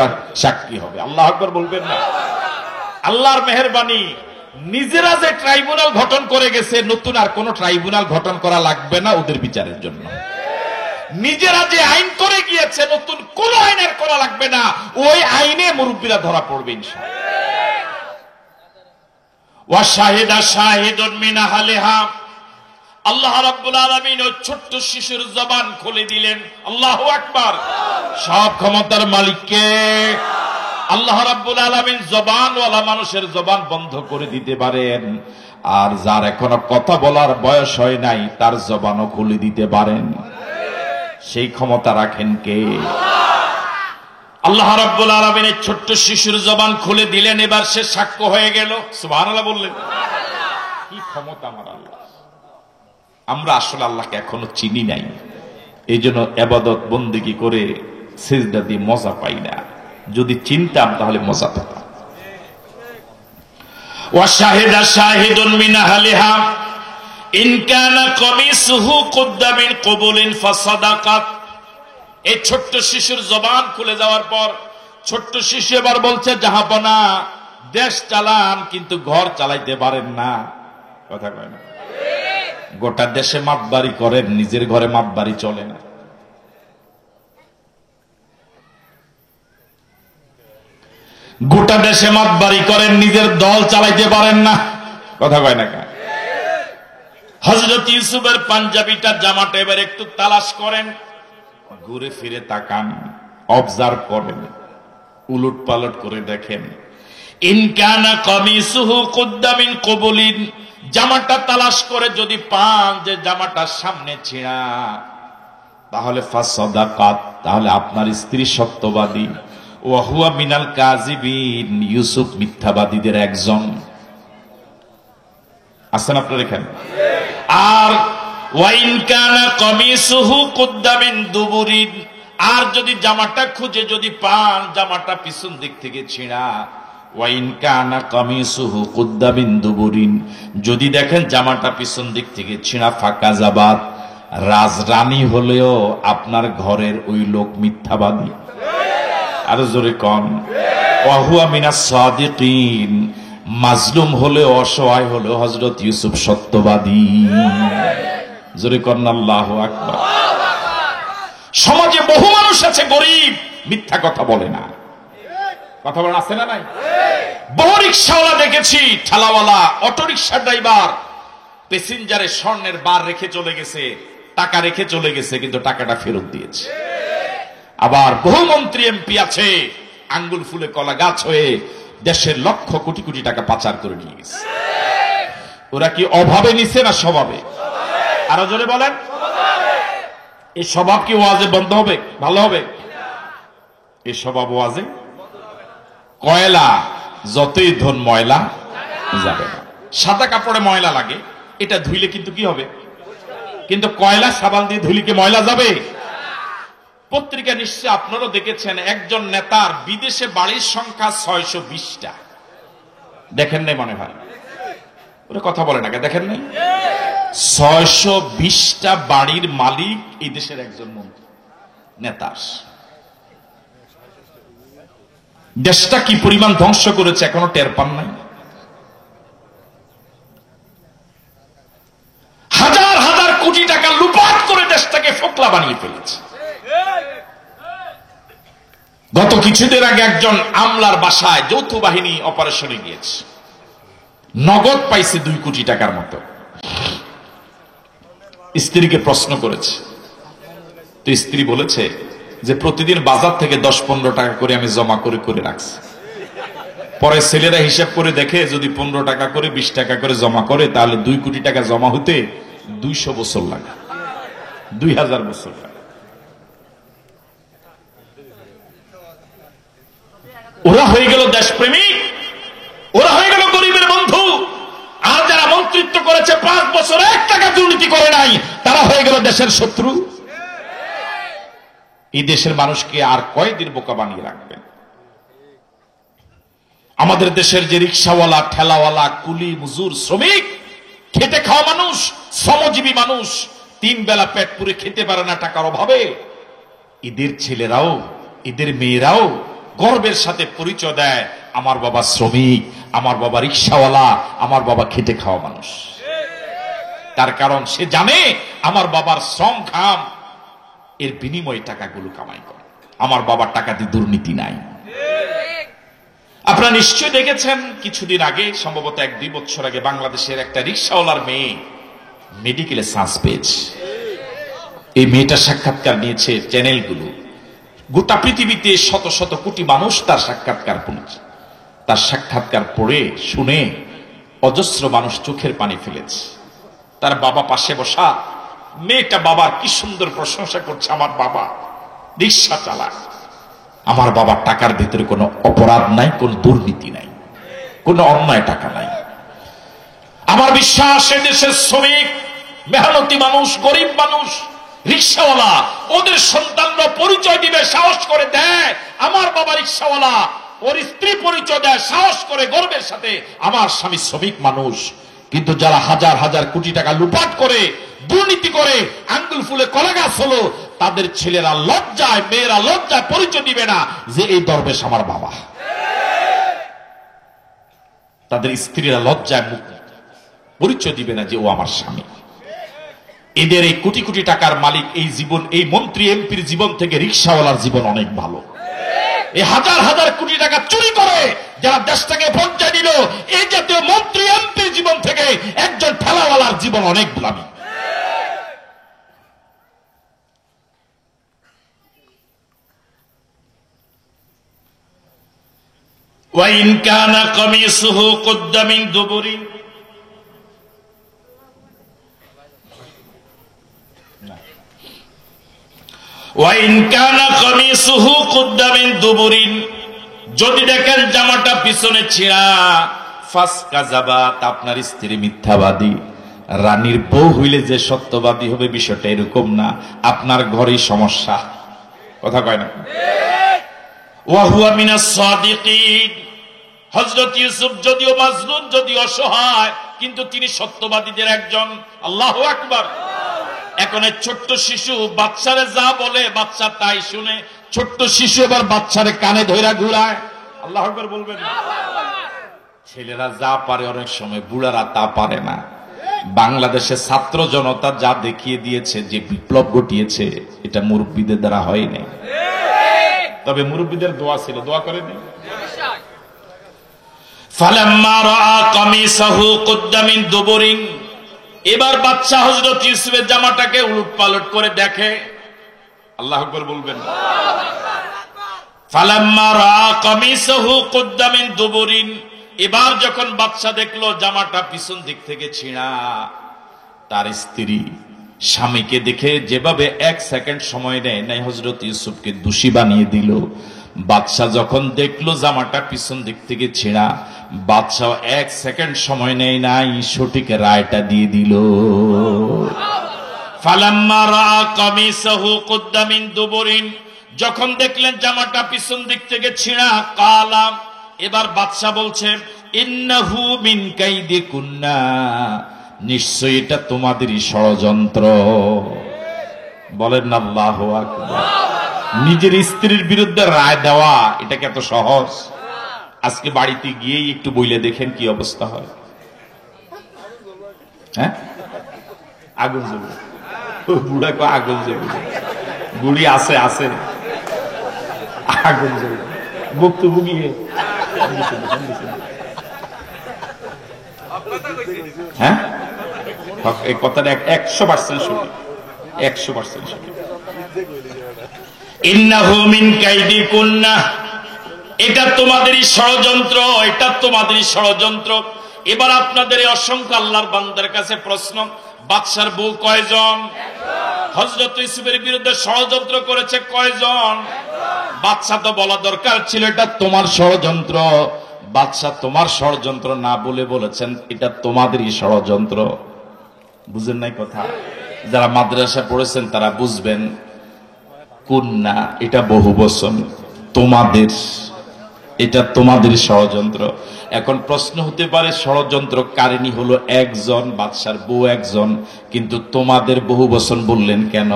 [SPEAKER 1] সাক্ষী হবে। আল্লাহু আকবার বলবেন না? আল্লাহর মেহেরবানি, নিজেরা যে ট্রাইব্যুনাল গঠন করে গেছে, নতুন আর কোন ট্রাইব্যুনাল গঠন করা লাগবে না ওদের বিচারের জন্য। নিজেরা যে আইন করে গিয়েছে, নতুন কোন আইনের করা লাগবে না, ওই আইনে মুরব্বীরা ধরা পড়বে ইনশাআল্লাহ। ওয়া শাহিদা শাহিদুন মিন আহলিহা, আল্লাহ রাব্বুল আলামিন ওই ছোট্ট শিশুর জবান খুলে দিলেন। আল্লাহু আকবার। সব ক্ষমতার মালিককে আল্লাহ রাব্বুল আলামিন জবানওয়ালা মানুষের জবান বন্ধ করে দিতে পারেন, আর যার এখনো কথা বলার বয়স হয় নাই তার জবানও খুলে দিতে পারেন। সেই ক্ষমতা রাখেন কে? আল্লাহ রাব্বুল আলামিন এই ছোট্ট শিশুর জবান খুলে দিলেন, এবার সে সাক্ষ্য হয়ে গেল। সুবহানাল্লাহ বললেন? কি ক্ষমতা আমার আল্লাহ! আমরা আসলে আল্লাহকে এখনো চিনি নাই, এই জন্য ইবাদত বন্দেগী করে সিজদা দিয়ে মজা পাই না। যদি চিনতাম তাহলে মজা পেতাম। ওয়া শাহিদা শাহিদুন মিন আহলিহা ইন কানা কামিসুহু কুদ্দা মিন কুবুলিন ফাসাদাকাত। এই ছোট্ট শিশুর জবান খুলে যাওয়ার পর ছোট্ট শিশু এবার বলছে, জাহাপনা দেশ চালান কিন্তু ঘর চালাইতে পারেন না। কথা কয় না? গোটা দেশে মাতবাড়ি করেন, নিজের ঘরে মাতবাড়ি চলে না। গোটা দেশে মাতবাড়ি করেন, নিজের দল চালাইতে পারেন না। কথা কয় না? হযরত ইউসুফের পাঞ্জাবিটা জামাটা এবার একটু তালাশ করেন, ঘুরে ফিরে তাকান, অবজার্ভ করেন, উলট পালট করে দেখেন। ইন কানা কামিসুহু কুদ্দা মিন কুবুলিন, জামাটা তালাশ করে যদি পান যে জামাটা সামনে ছেঁড়া, তাহলে ফাসাদাকাত, তাহলে আপনার স্ত্রী সত্যবাদী। ওয়া হুয়া মিনাল কাযিবিন, ইউসুফ মিথ্যাবাদীদের একজন। আছেন আপনার এখানে? আর ওয়া ইন কানা কামিসুহু কুদ্দা মিন দুবুরিন, আর যদি জামাটা খুঁজে যদি পান জামাটা পিছন দিক থেকে ছেঁড়া, ওয়া ইন কানা কামিসুহু কুদ্দা মিন দুবুরিন, যদি দেখেন জামাটা পিছন দিক থেকে ছেঁড়া, ফাকাযাবাত, রাজরানী হলেও আপনার ঘরের ওই লোক মিথ্যাবাদী। আরো জোরে কন। ওয়া হুয়া মিনাস সাদিকিন, মাজলুম হলেও অসহায় হলেও হযরত ইউসুফ সত্যবাদী। জোরে কন আল্লাহু আকবার। সমাজে বহু মানুষ আছে গরিব, মিথ্যা কথা বলে না। কথা বলেন আছে না নাই? বহু রিকশাওয়ালা দেখেছি, ঠেলাওয়ালা, অটো রিকশা ড্রাইভার প্যাসেঞ্জারের স্বর্ণের বার রেখে চলে গেছে, টাকা রেখে চলে গেছে, কিন্তু টাকাটা ফেরত দিয়েছে। আবার বহু মন্ত্রী এমপি আছে আঙ্গুল ফুলে কলা গাছ হয়ে দেশের লক্ষ কোটি কোটি টাকা পাচার করে নিয়ে গেছে। ওরা কি অভাবে নিছে না স্বভাবে? আরো জোরে বলেন। এই স্বভাব কি ওয়াজে বন্ধ হবে? ভালো হবে? এই স্বভাব ওয়াজে কয়লা যতই ধন ময়লা যাবে না। সাদা কাপড়ে ময়লা লাগে, এটা ধুইলে কিন্তু কি হবে? কিন্তু কয়লা সাবান দিয়ে ধুইলে কি ময়লা যাবে? পত্রিকা নিশ্চয় আপনারা দেখেছেন, একজন নেতার বিদেশে বাড়ির সংখ্যা 620টা। দেখেন নাই মনে হয়? ওরা কথা বলে না, দেখেন নাই? 620টা বাড়ির মালিক এই দেশের একজন মন্ত্রী, নেতা। দেশটা কি পরিমাণ ধ্বংস করেছে এখনো টের পান নাই? হাজার হাজার কোটি টাকা লুপাট করে দেশটাকে ফোকলা বানিয়ে ফেলেছে। গত কিছুদিন আগে একজন আমলার বাসায় যৌথ বাহিনী অপারেশনে গিয়েছে, নগদ পাইছে 2 কোটি টাকার মতো। স্ত্রীকে প্রশ্ন করেছে, তো স্ত্রী বলেছে যে প্রতিদিন বাজার থেকে 10-15 টাকা করে আমি জমা করে করে রাখছি। পরে ছেলেরা হিসাব করে দেখে যদি 15 টাকা করে 20 টাকা করে জমা করে তাহলে 2 কোটি টাকা জমা হতে 200 বছর লাগে, 2000 বছর লাগে। ওরা হয়ে গেল দেশপ্রেমিক, ওরা হয়ে গেল গরিবের বন্ধু। আর যারা মন্ত্রিত্ব করেছে 5 বছর 1 টাকা দুর্নীতি করে নাই, তারা হয়ে গেল দেশের শত্রু। এই দেশের মানুষকে আর কয়দিন বোকা বানিয়ে রাখবেন? আমাদের দেশের যে রিক্সাওয়ালা, ঠেলাওয়ালা, কুলি, মজুর, শ্রমিক, খেটে খাওয়া মানুষ, শ্রমজীবী মানুষ, 3 বেলা পেট পুরে খেতে পারে না টাকার অভাবে, এদের ছেলেরাও, এদের মেয়েরাও গর্বের সাথে পরিচয় দেয়, আমার বাবা শ্রমিক, আমার বাবা রিক্সাওয়ালা, আমার বাবা খেটে খাওয়া মানুষ। তার কারণ সে জানে আমার বাবার শ্রম ঘাম এর বিনিময়ে টাকাগুলো কামাই করে। আমার বাবার টাকা দিয়ে দুর্নীতি নাই। আপনারা নিশ্চয় দেখেছেন কিছুদিন আগে, সম্ভবত 1-2 বছর আগে, বাংলাদেশের একটা রিক্সাওয়ালার মেয়ে মেডিকেলে চান্স পেয়েছে। এই মেয়েটার সাক্ষাৎকার নিয়েছে চ্যানেলগুলো। গোটা পৃথিবীতে শত শত কোটি মানুষ তার সাক্ষাৎকার শুনেছে। তার সাক্ষাৎকার পড়ে শুনে অজস্র মানুষ চোখের পানি ফেলেছে। তার বাবা পাশে বসা, মেয়েটা বাবার কি সুন্দর প্রশংসা করছে, আমার বাবা রিক্সা চালায়, আমার বাবার টাকার ভিতরে কোনো অপরাধ নাই, কোনো দুর্নীতি নাই, কোনো অন্যায় টাকা নাই। আমার বিশ্বাস দেশের শ্রমিক, মেহনতি মানুষ, গরিব মানুষ, রিক্সাওয়ালা, ওদের সন্তানরা পরিচয় দিবে সাহস করে দেয়, আমার বাবা রিকশাওয়ালা, ওর স্ত্রী পরিচয় দেয় সাহস করে গর্বের সাথে, আমার স্বামী শ্রমিক মানুষ। কিন্তু যারা হাজার হাজার কোটি টাকা লুপাট করে, দুর্নীতি করে, আঙ্গুল ফুলে কলা গাছ হলো, তাদের ছেলেরা লজ্জায়, মেয়েরা লজ্জায় পরিচয় দিবে না যে এই দরবেশ আমার বাবা। তাদের স্ত্রীরা লজ্জায় মুখ পরিচয় দিবে না যে ও আমার স্বামী। এদের এই কোটি কোটি টাকার মালিক এই জীবন, এই মন্ত্রী এমপির জীবন থেকে রিকশাওয়ালার জীবন অনেক ভালো। এই হাজার হাজার কোটি টাকা চুরি করে যারা দেশটাকে পর্যায়ে দিল, এই জাতীয় মন্ত্রী এমপির জীবন থেকে একজন ঠেলাওয়ালার জীবন অনেক দামি। ওয়াইন কানা কামিসুহু কুদ্দা মিন দুবুরিন, ওয়াইন কানা কামিসুহু কুদ্দা মিন দুবুরিন, যদি দেখেন জামাটা পিছনে ছিঁড়া, ফাসকাযাবাত, আপনার স্ত্রী মিথ্যাবাদী। রানীর বউ হইলে যে সত্যবাদী হবে বিষয়টা এরকম না, আপনার ঘরেই সমস্যা। কথা কয় না? ওয়া হুয়া মিনাস সাদিকিন, হযরত ইউসুফ যদিও মাজলুম, যদিও অসহায়, কিন্তু তিনি সত্যবাদীদের একজন। আল্লাহু আকবার। এখন ছোট্ট শিশু বাচ্চারে যা বলে বাচ্চা তাই শুনে। ছোট্ট শিশু এবার বাচ্চারে কানে ধইরা ঘুরায়। আল্লাহু আকবার বলবেন। ছেলেরা যা পারে অনেক সময় বুড়ারা তা পারে না। বাংলাদেশের ছাত্র জনতা যা দেখিয়ে দিয়েছে, যে বিপ্লব ঘটিয়েছে, এটা মুরব্বীদের দ্বারা হয়নি। তবে মুরব্বীদের দোয়া ছিল, দোয়া করেনি। ফালাম্মা রাআ কামিসাহু কুদ্দা মিন দুবুরিন, এবার বাচ্চা হযরত ইউসুফের জামাটাকে উলটপালট করে দেখে। আল্লাহু আকবার বলবেন। ফালাম্মা রাআ কামিসাহু কুদ্দা মিন দুবুরিন, এবার যখন বাচ্চা দেখলো জামাটা পিছন দিক থেকে ছিঁড়া, তার স্ত্রী স্বামীকে দেখে যেভাবে এক সেকেন্ড সময় নেয় নাই হযরত ইউসুফকে দোষী বানিয়ে দিল। বাচ্চা যখন দেখলো জামাটা পিছন দিক থেকে ছিঁড়া, বাচ্চা এক সেকেন্ড সময় নেয় নাই, সঠিক রায়টা দিয়ে দিল। ফালাম্মা রাআ কামিসাহু কুদ্দা মিন দুবুরিন, যখন দেখলেন জামাটা পিছন দিক থেকে ছিঁড়া, কালা, এবার বাদশা বলছে, ইন্নাহু মিন কাইদিকুন্না, নিশ্চয়ই এটা তোমাদেরই ষড়যন্ত্র। বলেন আল্লাহু আকবার। নিজের স্ত্রীর বিরুদ্ধে রায় দেওয়া এটা কি এত সহজ? আজকে বাড়িতে গিয়েই একটু বইলে দেখেন কি অবস্থা হয়। হ্যাঁ, আগুন জ্বলবে, বুড়া কো আগুন জ্বলবে, বুড়ি আছে আছে আগুন জ্বলবে, ভুক্তভোগী। হ্যাঁ, এই কথাটা 100% সঠিক, 100% সঠিক। ইন্নাহু মিন কাইদিকুন্না, এটা তোমাদেরই ষড়যন্ত্র, এটা তোমাদেরই ষড়যন্ত্র। এবার আপনাদের এই অসংখ্য আল্লাহর বান্দার কাছে প্রশ্ন, বাদশার বউ কয়জন? হযরত ইউসুফের বিরুদ্ধে ষড়যন্ত্র করেছে কয়জন? বাদশা তো বলা দরকার ছিল এটা তোমার ষড়যন্ত্র। বাদশা তোমার ষড়যন্ত্র না বলে বলেছেন এটা তোমাদেরই ষড়যন্ত্র। বুঝেন নাই কথা? যারা মাদ্রাসা পড়েছেন তারা বুঝবেন। কুন্না এটা বহু বচন, তোমাদের, এটা তোমাদের ষড়যন্ত্র। এখন প্রশ্ন হতে পারে ষড়যন্ত্রকারিণী হলো একজন, বাদশার বউ একজন, কিন্তু তোমাদের বহু বচন বললেন কেন?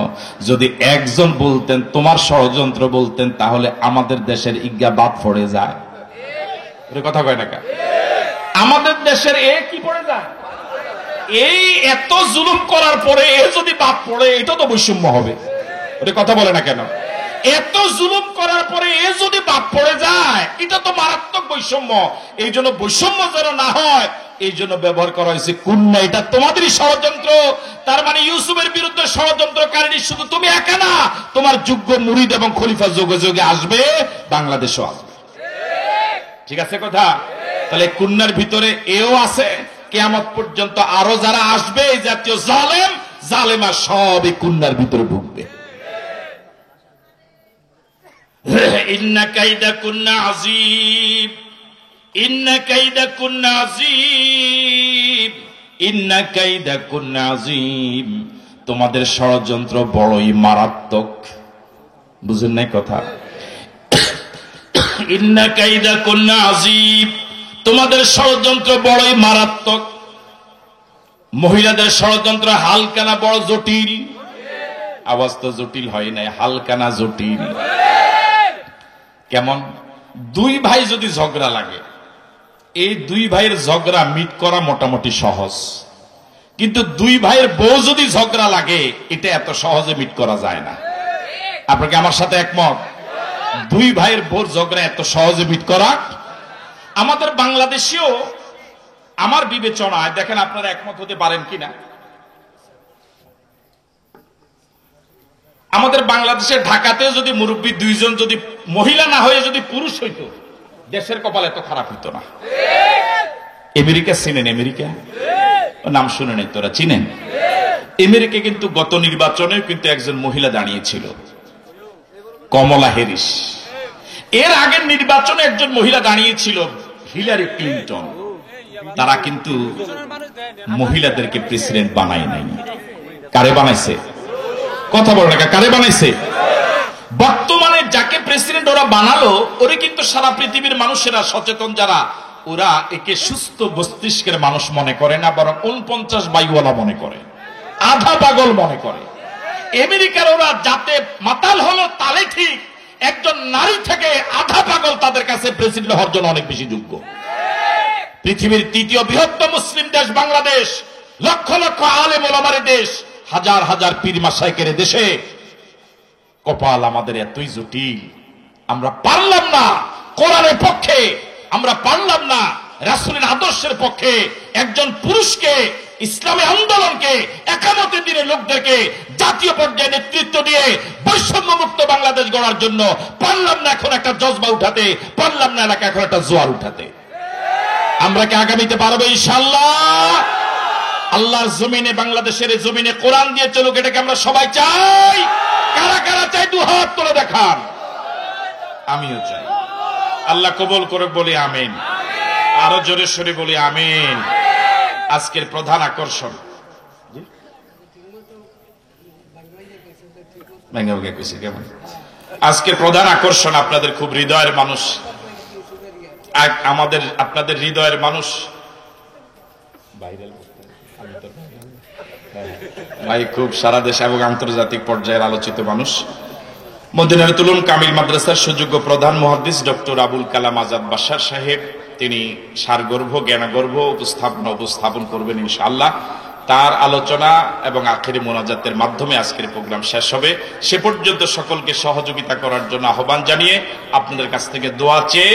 [SPEAKER 1] যদি একজন বলতেন, তোমার ষড়যন্ত্র বলতেন, তাহলে আমাদের দেশের ইজ্ঞা বাদ পড়ে যায়। কথা কয় না কা? আমাদের দেশের এ কি পড়ে যায়? এই এত জুলুম করার পরে এ যদি বাদ পড়ে, এটা তো বৈষম্য হবে। ওটা কথা বলে না কেন? এত জুলুম করার পরে এ যদি বাদ পড়ে যায়, এটা তো মারাত্মক বৈষম্য। এই জন্য বৈষম্য যেন না হয়, এই জন্য ব্যবহার করা হয়েছে কুন্না, এটা তোমাদেরই ষড়যন্ত্র। তার মানে ইউসুফের বিরুদ্ধে ষড়যন্ত্রকারী শুধু তুমি একা না, তোমার যোগ্য মুরিদ এবং খলিফা যোগে যোগে আসবে, বাংলাদেশও আসবে। ঠিক আছে কথা? তাহলে কুন্নার ভিতরে এও আছে, কিয়ামত পর্যন্ত আরো যারা আসবে এই জাতীয় জালেম জালেমা সব এই কুন্নার ভিতরে ঢুকবে। ইন্না কাইদাকুন্না আযীম, ইন্না কাইদাকুন্না আযীম, ইন্না কাইদাকুন্না আযীম, তোমাদের ষড়যন্ত্র বড়ই মারাত্মক। বুঝেন নাই কথা? ইন্না কাইদা কুন্না আযীব, তোমাদের ষড়যন্ত্র বড়ই মারাত্মক। মহিলাদের ষড়যন্ত্র হালকা না বড় জটিল? আওয়াজ তো জটিল হয় নাই, হালকা না জটিল? কেমন? দুই ভাই যদি ঝগড়া লাগে, এই দুই ভাইয়ের ঝগড়া মিট করা মোটামুটি সহজ, কিন্তু দুই ভাইয়ের বউ যদি ঝগড়া লাগে, এটা এত সহজে মিট করা যায় না। আপনাকে আমার সাথে একমত? দুই ভাইয়ের বউর ঝগড়া এত সহজে মিট করা। আমাদের বাংলাদেশেও আমার বিবেচনায়, দেখেন আপনারা একমত হতে পারেন কিনা, আমাদের বাংলাদেশে ঢাকাতেও যদি মুরব্বী দুইজন যদি মহিলা না হয়ে যদি পুরুষ হইতো, দেশের কপাল এত খারাপ হইতো না। আমেরিকা চিনেন? আমেরিকা নাম শুনে নাই তোরা? চিনেন? আমেরিকা কিন্তু গত নির্বাচনে কিন্তু একজন মহিলা দাঁড়িয়েছিল, কমলা হ্যারিস। এর আগের নির্বাচনে একজন মহিলা দাঁড়িয়েছিল, হিলারি ক্লিন্টন। তারা কিন্তু মহিলাদেরকে প্রেসিডেন্ট বানায় নাই। কারে বানাইছে? কথা বল না, কারে বানাইছে? বর্তমানে যাকে প্রেসিডেন্ট ওরা বানালো, ওরে কিন্তু সারা পৃথিবীর মানুষেরা সচেতন যারা, ওরা একে সুস্থ মস্তিষ্কের মানুষ মনে করে না, বরং 49 বাইওয়ালা মনে করে, আধা পাগল মনে করে। আমেরিকার ওরা যাতে মাতাল হলো তালে ঠিক, একজন নারী থেকে আধা পাগল তাদের কাছে প্রেসিডেন্ট হওয়ার জন্য অনেক বেশি যোগ্য। পৃথিবীর তৃতীয় বৃহত্তম মুসলিম দেশ বাংলাদেশ, লক্ষ লক্ষ আলেম ওলামার দেশ, হাজার হাজার পীর মাশায়েখের দেশে, কপাল আমাদের এতই জটিল, আমরা পারলাম না কোরআনের পক্ষে, আমরা পারলাম না রাসূলের আদর্শের পক্ষে একজন পুরুষকে, ইসলামী আন্দোলনকে, একামতের দিনের লোকদেরকে জাতীয় পর্যায়ে নেতৃত্ব দিয়ে বৈষম্য মুক্ত বাংলাদেশ গড়ার জন্য পারলাম না এখন একটা জজবা উঠাতে, পারলাম না এলাকা এখন একটা জোয়ার উঠাতে। আমরা কি আগামীতে পারবো ইনশাআল্লাহ? আল্লাহর জমিনে, বাংলাদেশের জমিনে কোরআন দিয়ে চলুক, এটাকে আমরা সবাই চাই। কারা কারা চাই? দু হাত তুলে দেখান। আমিও চাই। আল্লাহ কবুল করে বলি আমিন। আরো জোরে সরে বলি আমিন। আজকের প্রধান আকর্ষণ, আজকের প্রধান আকর্ষণ আপনাদের খুব হৃদয়ের মানুষ, আমাদের আপনাদের হৃদয়ের মানুষ ভাই, খুব সারা দেশ এবং আন্তর্জাতিক পর্যায়ের আলোচিত মানুষ, মদিনাতুল উলুম কামিল মাদ্রাসার সুযোগ্য প্রধান মুহাদ্দিস ডক্টর আবুল কালাম আজাদ বাশার সাহেব, তিনি সারগর্ভ জ্ঞানগর্ভ উপস্থাপন করবেন ইনশাআল্লাহ। তার আলোচনা এবং আখেরি মোনাজাতের মাধ্যমে আজকের প্রোগ্রাম শেষ হবে। সে পর্যন্ত সকলকে সহযোগিতা করার জন্য আহ্বান জানিয়ে আপনাদের কাছ থেকে দোয়া চেয়ে